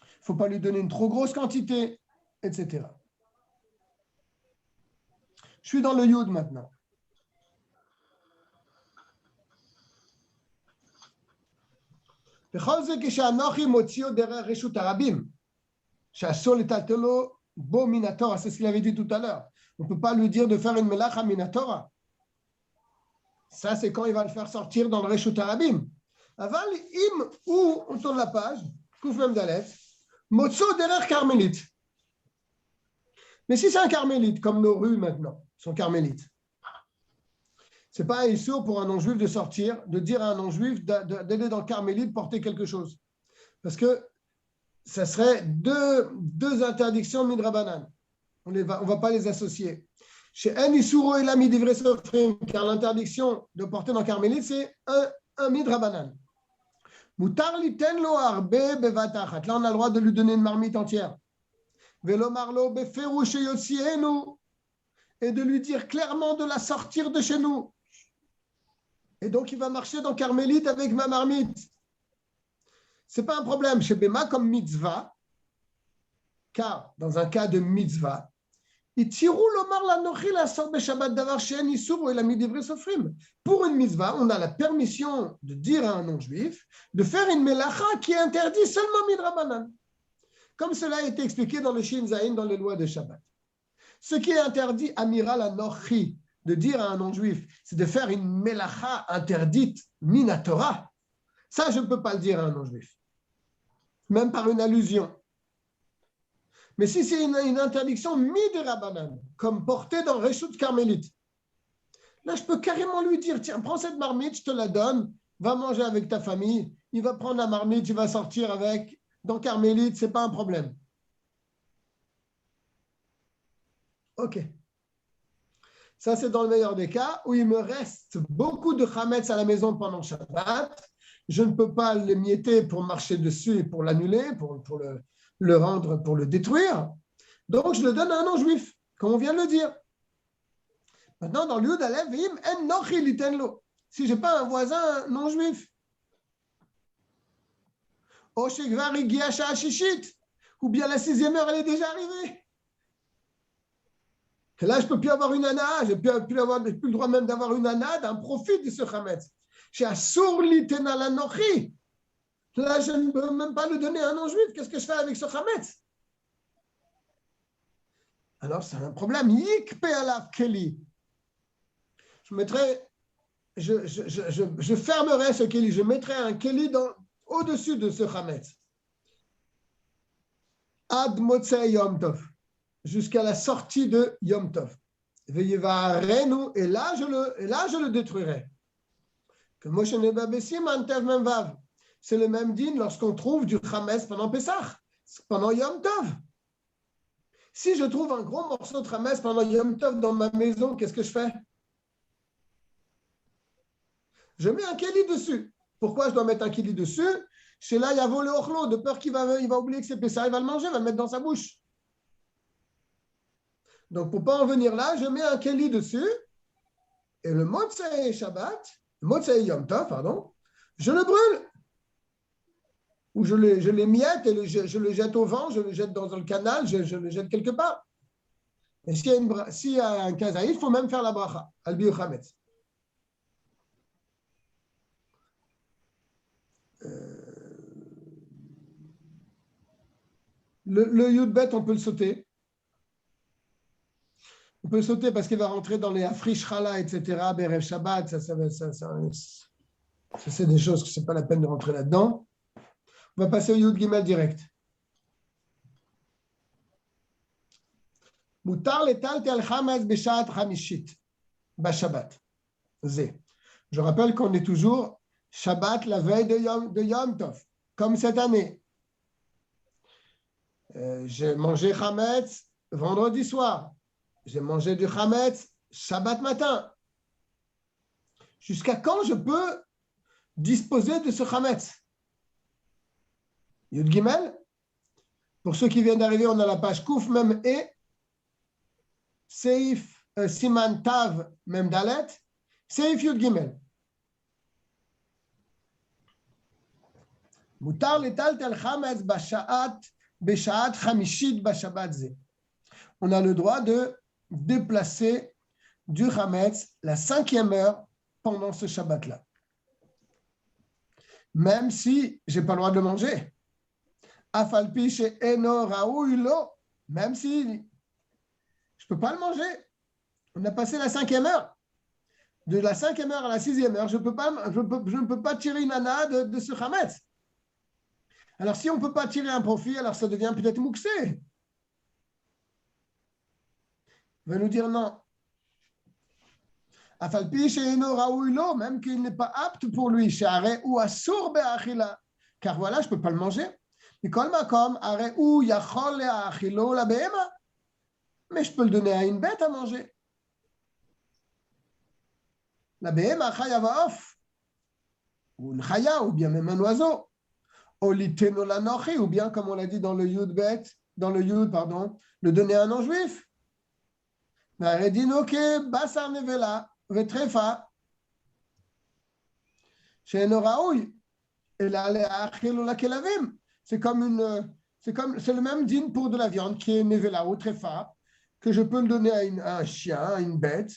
Il ne faut pas lui donner une trop grosse quantité, etc. Je suis dans le Yud maintenant. C'est ce qu'il avait dit tout à l'heure. On ne peut pas lui dire de faire une melacha minatora. Ça, c'est quand il va le faire sortir dans le Reshut Harabim. Aval im ou on tourne la page, Kouf Mem Dalet, Motso derer carmélite. Mais si c'est un carmélite, comme nos rues maintenant sont carmélites, Ce n'est pas un issur pour un non-juif de sortir, de dire à un non-juif d'aller dans le Carmélite porter quelque chose. Parce que ça serait deux interdictions midrabanan. On ne va pas les associer. Chez un issuro et l'ami d'ivre sofrim, car l'interdiction de porter dans le Carmélite, c'est un midrabanan. Mutar liten lo arbe bevatachat. Là, on a le droit de lui donner une marmite entière. Velo marlo beferush yotsienu. Et de lui dire clairement de la sortir de chez nous. Et donc, il va marcher dans Carmélite avec ma marmite. Ce n'est pas un problème chez Bema comme mitzvah, car dans un cas de mitzvah, pour une mitzvah, on a la permission de dire à un non-juif de faire une melacha qui est interdite seulement midrabanan. Comme cela a été expliqué dans le Shin Zayin, dans les lois de Shabbat. Ce qui est interdit, Amiral Anochi, de dire à un non-juif, c'est de faire une melacha interdite, minatora. Ça, je ne peux pas le dire à un non-juif, même par une allusion. Mais si c'est une interdiction midirabanan, comme portée dans Reshut Carmélite, là, je peux carrément lui dire, tiens, prends cette marmite, je te la donne, va manger avec ta famille, il va prendre la marmite, il va sortir avec, dans Carmélite, ce n'est pas un problème. Ok. Ça, c'est dans le meilleur des cas où il me reste beaucoup de chametz à la maison pendant Shabbat. Je ne peux pas l'émietter pour marcher dessus et pour l'annuler, pour le rendre, pour le détruire. Donc, je le donne à un non-juif, comme on vient de le dire. Maintenant, dans le Yud Alev, en nochi litenlo. Si je n'ai pas un voisin non-juif, ou bien la 6e heure, elle est déjà arrivée. Et là, je ne peux plus avoir une ana, je n'ai plus le droit même d'avoir une ana, d'un profit de ce chametz. Chez Assour litena la nochi. Là, je ne peux même pas le donner à un non-juif. Qu'est-ce que je fais avec ce chametz? Alors, c'est un problème. Yikpe alav keli. Je fermerai ce keli. Je mettrai un keli au-dessus de ce chametz. Ad motzei yom tov. Jusqu'à la sortie de Yom Tov. Et là, je le détruirai. C'est le même din lorsqu'on trouve du Chametz pendant Pessah, pendant Yom Tov. Si je trouve un gros morceau de Chametz pendant Yom Tov dans ma maison, qu'est-ce que je fais? Je mets un keli dessus. Pourquoi je dois mettre un keli dessus? Chez là, il y a volé ochlo, de peur qu'il va oublier que c'est Pessah, il va le manger, il va le mettre dans sa bouche. Donc, pour ne pas en venir là, je mets un keli dessus et le Motzei Shabbat, le Motzei Yom Tov, pardon, je le brûle. Ou je l'émiette et je le jette au vent, je le jette dans le canal, je le jette quelque part. Et s'il y a un kazaï, il faut même faire la bracha, al-biyu chametz. Le yud-bet, on peut le sauter. On peut sauter parce qu'il va rentrer dans les afrish chala, etc. Berev Shabbat, ça c'est des choses que ce n'est pas la peine de rentrer là-dedans. On va passer au Yud Gimel direct. Mutar letalti al chametz beshat chamishit b'Shabbat. Je rappelle qu'on est toujours Shabbat la veille de Yom Tov, comme cette année. J'ai mangé chametz vendredi soir. J'ai mangé du chametz Shabbat matin. Jusqu'à quand je peux disposer de ce chametz? Yud Gimel. Pour ceux qui viennent d'arriver, on a la page Kouf Mem E, Seif Siman Tav Mem Dalet, Seif Yud Gimel. Mutar letalti al chametz b'shaat chamishit b'Shabbat ze. On a le droit de déplacer du chametz la 5e heure pendant ce Shabbat-là. Même si je n'ai pas le droit de le manger. Afalpi chez Eno Raoui lo, même si je ne peux pas le manger. On a passé la 5e heure. De la 5e heure à la 6e heure, je ne peux pas tirer une ana de ce chametz. Alors, si on ne peut pas tirer un profit, alors ça devient peut-être mouxé. Il va nous dire non. Afalpi she'eno raoui lo, même qu'il n'est pas apte pour lui, she'are ou asur be'achila, car voilà, je ne peux pas le manger. Mikol makom, are ou yachol le'achilo la be'ema, mais je peux le donner à une bête à manger. La be'ema chaya va'of, ou une chaya, ou bien même un oiseau. Oliteno la nochi, ou bien comme on l'a dit dans le yud bet, dans le yud, pardon, le donner à un non-juif. Ve'aredinoke basar nevela, ve'trefa, she'eno raoui, et la le'achilo la kelavim. C'est le même din pour de la viande qui est nevela ou trefa, que je peux le donner à un chien, à une bête.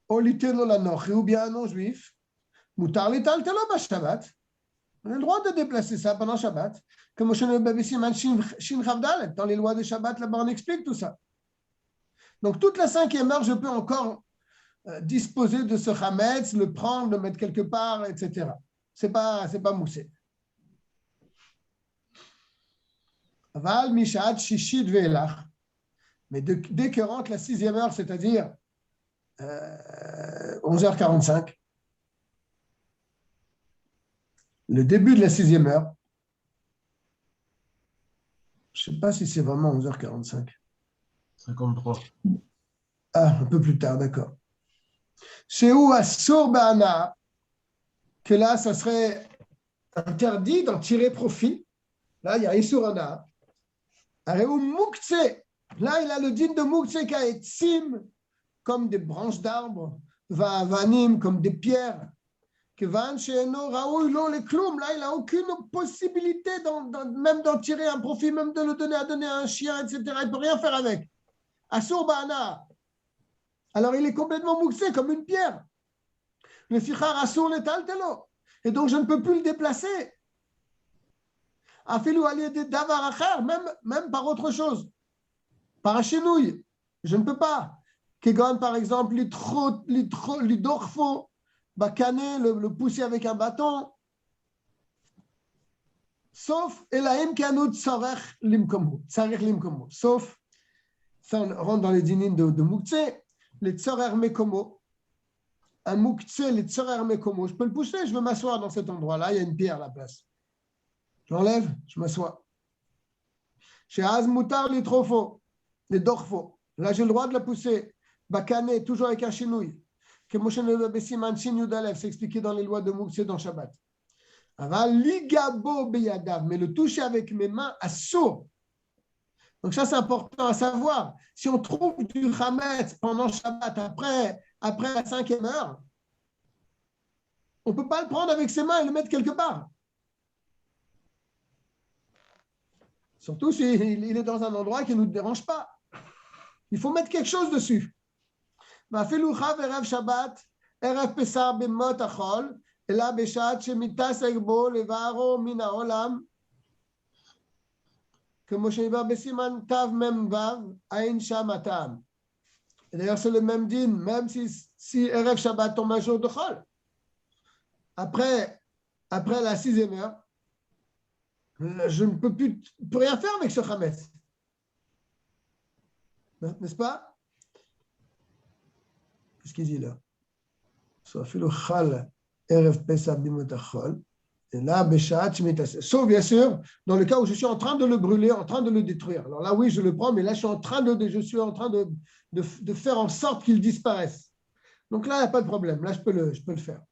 Oliteno la nochi, ou bien un non-juif. Mutar lital telo ba Shabbat. On a le droit de déplacer ça pendant Shabbat. Comme Shin Chavdalet, dans les lois de Shabbat, là-bas on explique tout ça. Donc toute la 5e heure, je peux encore disposer de ce chametz, le prendre, le mettre quelque part, etc. C'est pas moussé. Aval Mishad Shishit Ve'elach. Mais dès que rentre la 6e heure, c'est-à-dire 11h45, le début de la 6e heure, je ne sais pas si c'est vraiment 11h45. 53. Ah, un peu plus tard, d'accord. Chez où à Sorbana, que là, ça serait interdit d'en tirer profit. Là, il y a Isurana. Areu Moukse. Là, il a le din de Moukse qui a etzim, comme des branches d'arbres, Va'avanim, comme des pierres. Que Van Sheeno Raoul, les cloums, là, il n'a aucune possibilité même d'en tirer un profit, même de le donner à un chien, etc. Il ne peut rien faire avec. Asur Ba'ana. Alors, il est complètement mouxé comme une pierre. Le fichar Asur Letaltelo. Et donc, je ne peux plus le déplacer. Afilou Ali de Davar Acher, même par autre chose. Par un chenouille. Je ne peux pas. Kegon, par exemple, l'idorfo. Bakane, le pousser avec un bâton, sauf Elaim Kanut Sarech Limkomo, sauf, ça on rentre dans les dînines de Moukse, les Tsorer Mekomo, un Moukse, les Tsorer Mekomo, je peux le pousser, je veux m'asseoir dans cet endroit-là, il y a une pierre à la place. Je l'enlève, je m'assois. Chez Az Moutar, les Trofo, les Dorfo, là j'ai le droit de la pousser, Bakane, toujours avec un chenouille. Que c'est expliqué dans les lois de Moukse dans Shabbat. Mais le toucher avec mes mains à sourd. Donc ça, c'est important à savoir. Si on trouve du chametz pendant Shabbat, après la 5e heure, on ne peut pas le prendre avec ses mains et le mettre quelque part. Surtout s'il est dans un endroit qui ne nous dérange pas. Il faut mettre quelque chose dessus. ואפילו ערב שבת, ערב פסח במות החול, אלא בשעת שמתעסק בו לבערו מן העולם, כמו שנקבע בסימן תמ"ו, אין שם הטעם. D'ailleurs, c'est le même din, même si ערב שבת tombe un jour de חול. Après la 6e heure, je ne peux plus rien faire avec ce chametz. N'est-ce pas? Qu'est-ce qu'il dit là? Sauf bien sûr, dans le cas où je suis en train de le brûler, en train de le détruire. Alors là, oui, je le prends, mais là, je suis en train de faire en sorte qu'il disparaisse. Donc là, il n'y a pas de problème. Là, je peux le faire.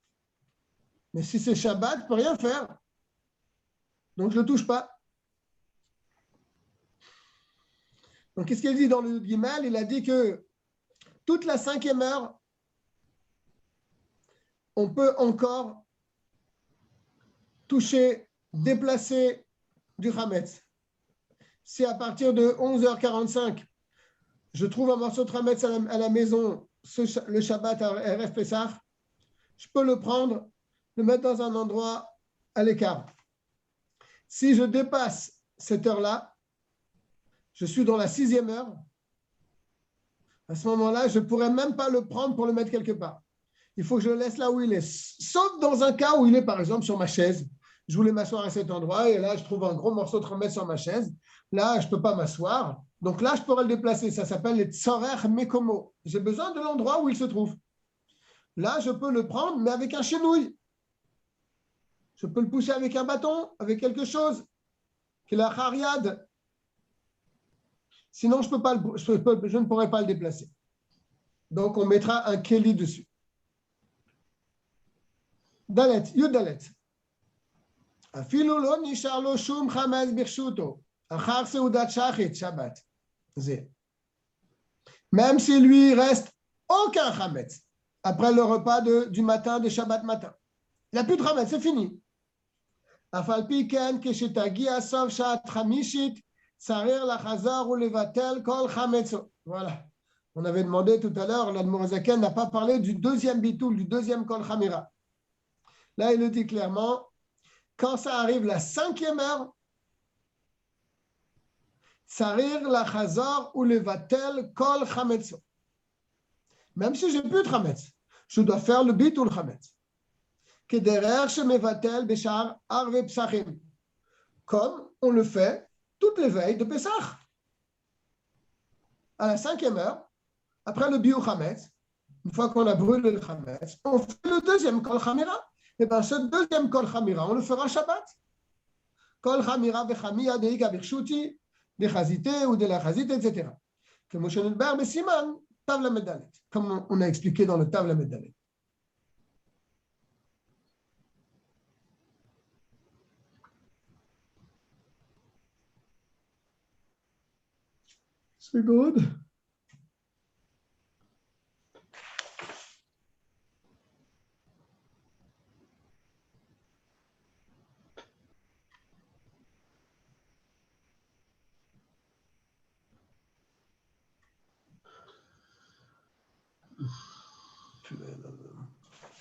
Mais si c'est Shabbat, je ne peux rien faire. Donc, je ne le touche pas. Donc, qu'est-ce qu'il dit dans le Gimel? Il a dit que toute la 5e heure, on peut encore toucher, déplacer du chametz. Si à partir de 11h45, je trouve un morceau de chametz à la maison, le Shabbat à RF Pessah, je peux le prendre, le mettre dans un endroit à l'écart. Si je dépasse cette heure-là, je suis dans la 6e heure, à ce moment-là, je ne pourrais même pas le prendre pour le mettre quelque part. Il faut que je le laisse là où il est. Sauf dans un cas où il est, par exemple, sur ma chaise. Je voulais m'asseoir à cet endroit et là, je trouve un gros morceau de chametz sur ma chaise. Là, je ne peux pas m'asseoir. Donc là, je pourrais le déplacer. Ça s'appelle les tsorer mekomo. J'ai besoin de l'endroit où il se trouve. là, je peux le prendre, mais avec un chenouille. Je peux le pousser avec un bâton, avec quelque chose, qui est la chariade. Sinon, je ne pourrais pas le déplacer. Donc, on mettra un keli dessus. Dalet, Yud Dalet. Afilu lo nishar lo shum chametz birshuto. Achar seudat shachit Shabbat. Même si lui reste aucun chametz après le repas du matin de Shabbat matin. Il n'y a plus de chametz, c'est fini. Afal pi ken keshetagi asov shat chamishit sarir lachazar ou levatel kol chametzo. Voilà. On avait demandé tout à l'heure, l'Admor Hazaken n'a pas parlé du deuxième bitoul, du deuxième kol chamira. Là, il le dit clairement, quand ça arrive la 5e heure, sarir lachazar ou levatel kol chametzo. Même si je n'ai plus de chametz, je dois faire le bitoul chametz. Comme on le fait toutes les veilles de Pessah. À la 5e heure, après le biou chametz, une fois qu'on a brûlé le chametz, on fait le deuxième kol chamira. Et bien ce deuxième kol chamira, on le fera Shabbat. Kol chamira vechamiya deika birshuti, de chazité ou de la chazite, etc. Que Moshe Nidbar besiman, tav la medalet, comme on a expliqué dans le tav la medalet. C'est good.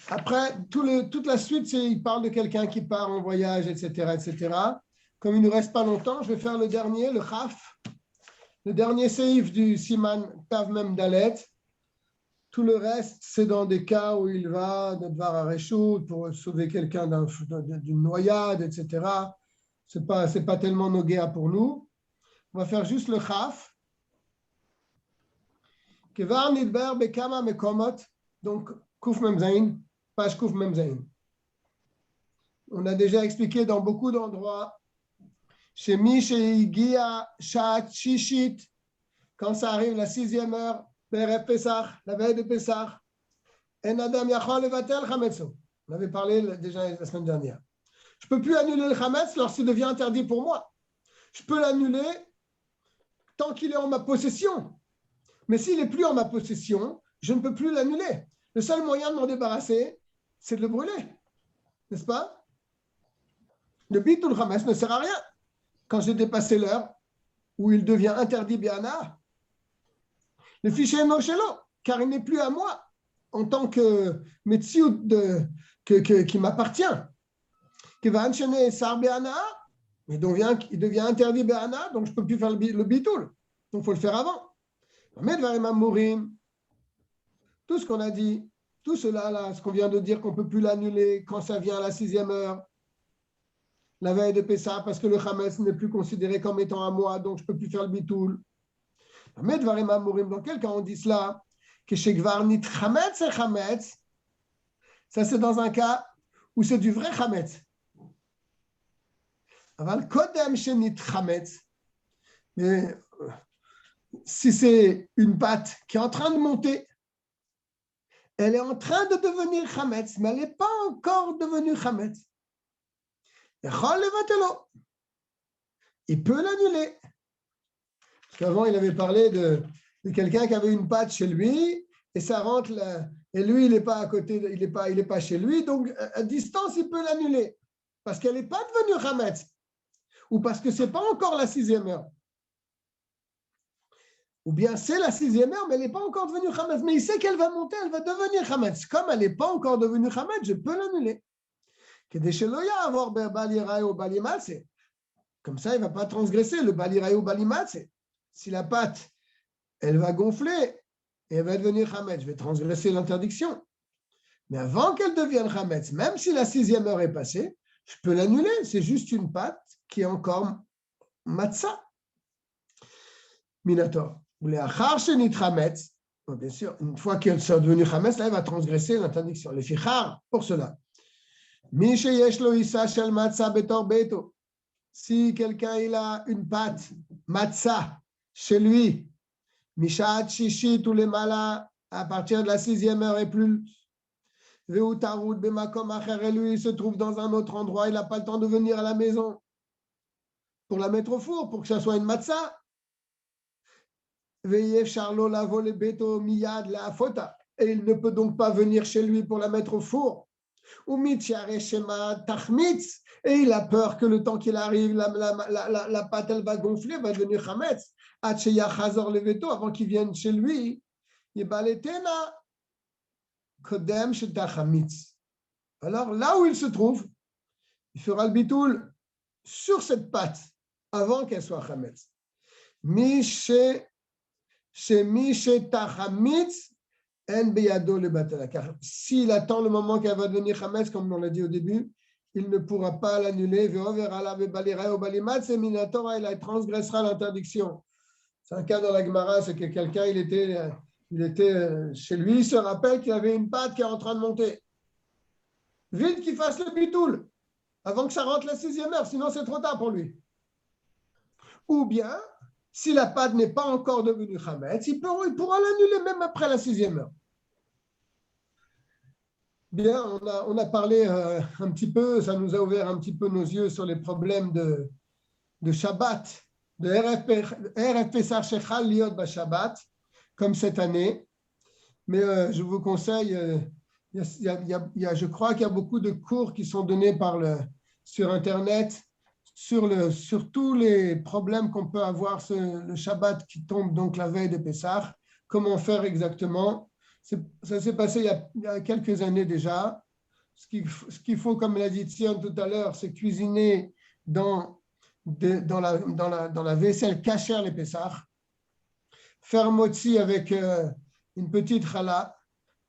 Après, toute la suite, il parle de quelqu'un qui part en voyage, etc., etc. Comme il ne nous reste pas longtemps, je vais faire le dernier, le Chaf, le dernier séif du Siman Tav Mem Dalet. Tout le reste, c'est dans des cas où il va de Dvar HaReshut pour sauver quelqu'un d'une noyade, etc. Ce n'est pas tellement nogéa pour nous. On va faire juste le Chaf. Kevar Nidber Bekama Mekomot, donc Kuf Mem Zain, page Kuf Mem Zain. On a déjà expliqué dans beaucoup d'endroits, chez Misheigia Shat Shishit, quand ça arrive la 6e heure, Berev Pesach, la veille de Pesach, En Adam Yachol Levatel Chametzo. On avait parlé déjà la semaine dernière. Je ne peux plus annuler le Chametz lorsqu'il devient interdit pour moi. Je peux l'annuler tant qu'il est en ma possession. Mais s'il n'est plus en ma possession, je ne peux plus l'annuler. Le seul moyen de m'en débarrasser, c'est de le brûler. N'est-ce pas? Le bitul chametz ne sert à rien. Quand j'ai dépassé l'heure où il devient interdit biana, le fichier est nochelo, car il n'est plus à moi en tant que metsiout qui m'appartient. Qui va enchaîner sar biana, il devient interdit biana, donc je ne peux plus faire le bitul. Donc il faut le faire avant. Tout ce qu'on a dit, tout cela, là, ce qu'on vient de dire qu'on ne peut plus l'annuler quand ça vient à la 6e heure, la veille de Pessah, parce que le Chametz n'est plus considéré comme étant à moi, donc je ne peux plus faire le bitoul. Dans quel cas on dit cela? Que chez Gvarnit Chametz et Chametz, ça c'est dans un cas où c'est du vrai Chametz. Aval Kodem Shenit Chametz, mais si c'est une pâte qui est en train de monter, elle est en train de devenir chametz, mais elle n'est pas encore devenue chametz. Il peut l'annuler. Parce qu'avant, il avait parlé de quelqu'un qui avait une pâte chez lui, et ça rentre là, et lui, il n'est pas à côté, il n'est pas chez lui, donc à distance, il peut l'annuler. Parce qu'elle n'est pas devenue chametz, ou parce que ce n'est pas encore la 6e heure. Ou bien c'est la 6e heure, mais elle n'est pas encore devenue chametz. Mais il sait qu'elle va monter, elle va devenir chametz. Comme elle n'est pas encore devenue chametz, je peux l'annuler. Comme ça, il ne va pas transgresser le baliraï ou balimatse. Si la pâte, elle va gonfler et elle va devenir chametz, je vais transgresser l'interdiction. Mais avant qu'elle devienne chametz, même si la 6e heure est passée, je peux l'annuler. C'est juste une pâte qui est encore matzah. Minator. Bien sûr, une fois qu'elle sera devenue Hametz, là, elle va transgresser l'interdiction. Le fichar, pour cela. Si quelqu'un il a une pâte, matzah, chez lui, Mishat Shishi, tous les malas, à partir de la 6e heure et plus, Veutarud Bemakom Acher, lui, il se trouve dans un autre endroit, il n'a pas le temps de venir à la maison pour la mettre au four, pour que ça soit une matzah. Veyev Charlo la volé beto miyad la fota, et il ne peut donc pas venir chez lui pour la mettre au four. Et il a peur que le temps qu'il arrive, la pâte elle va gonfler, va devenir chametz. Avant qu'il vienne chez lui, alors là où il se trouve, il fera le bitoul sur cette pâte avant qu'elle soit chametz. Car s'il attend le moment qu'elle va devenir Hametz, comme on l'a dit au début, il ne pourra pas l'annuler. Il transgressera l'interdiction. C'est un cas dans la Gemara, c'est que quelqu'un, il était chez lui, il se rappelle qu'il y avait une pâte qui est en train de monter. Vite qu'il fasse le bitoul, avant que ça rentre la 6e heure, sinon c'est trop tard pour lui. Ou bien, si la pâte n'est pas encore devenue Hametz, il pourra l'annuler même après la 6e heure. Bien, on a parlé un petit peu, ça nous a ouvert un petit peu nos yeux sur les problèmes de Shabbat, de Erev Pesach Shechal Liot Bashabbat, comme cette année. Mais je vous conseille, je crois qu'il y a beaucoup de cours qui sont donnés sur Internet, sur tous les problèmes qu'on peut avoir, le Shabbat qui tombe donc la veille de Pessah, comment faire exactement. Ça s'est passé il y a quelques années déjà. Ce qu'il faut, comme l'a dit Tzion tout à l'heure, c'est cuisiner dans la vaisselle cachère les Pessah, faire motzi avec une petite challah,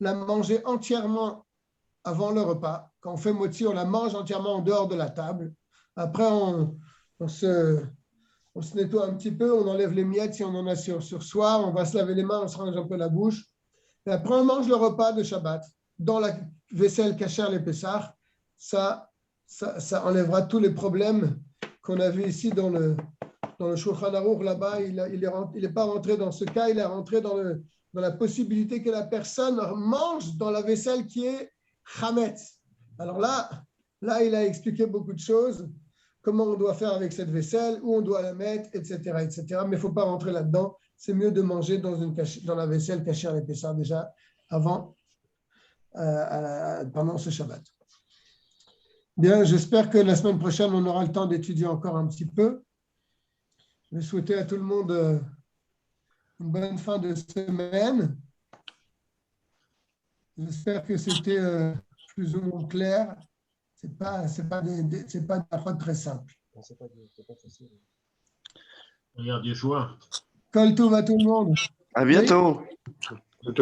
la manger entièrement avant le repas. Quand on fait motzi, on la mange entièrement en dehors de la table. Après, on se nettoie un petit peu, on enlève les miettes si on en a sur soi, on va se laver les mains, on se range un peu la bouche. Et après, on mange le repas de Shabbat dans la vaisselle cachère les Pessah. Ça enlèvera tous les problèmes qu'on a vus ici dans le Shulchan Aruch. Là-bas, il n'est pas rentré dans ce cas, il est rentré dans la possibilité que la personne mange dans la vaisselle qui est Chametz. Alors là, il a expliqué beaucoup de choses. Comment on doit faire avec cette vaisselle, où on doit la mettre, etc. etc. Mais il ne faut pas rentrer là-dedans. C'est mieux de manger dans la vaisselle cachée à l'épaisseur déjà avant, pendant ce Shabbat. Bien, j'espère que la semaine prochaine, on aura le temps d'étudier encore un petit peu. Je vais souhaiter à tout le monde une bonne fin de semaine. J'espère que c'était plus ou moins clair. C'est pas une parole très simple. C'est pas facile. Regarde, Yeshua. Kol tov à tout le monde. À bientôt. Oui.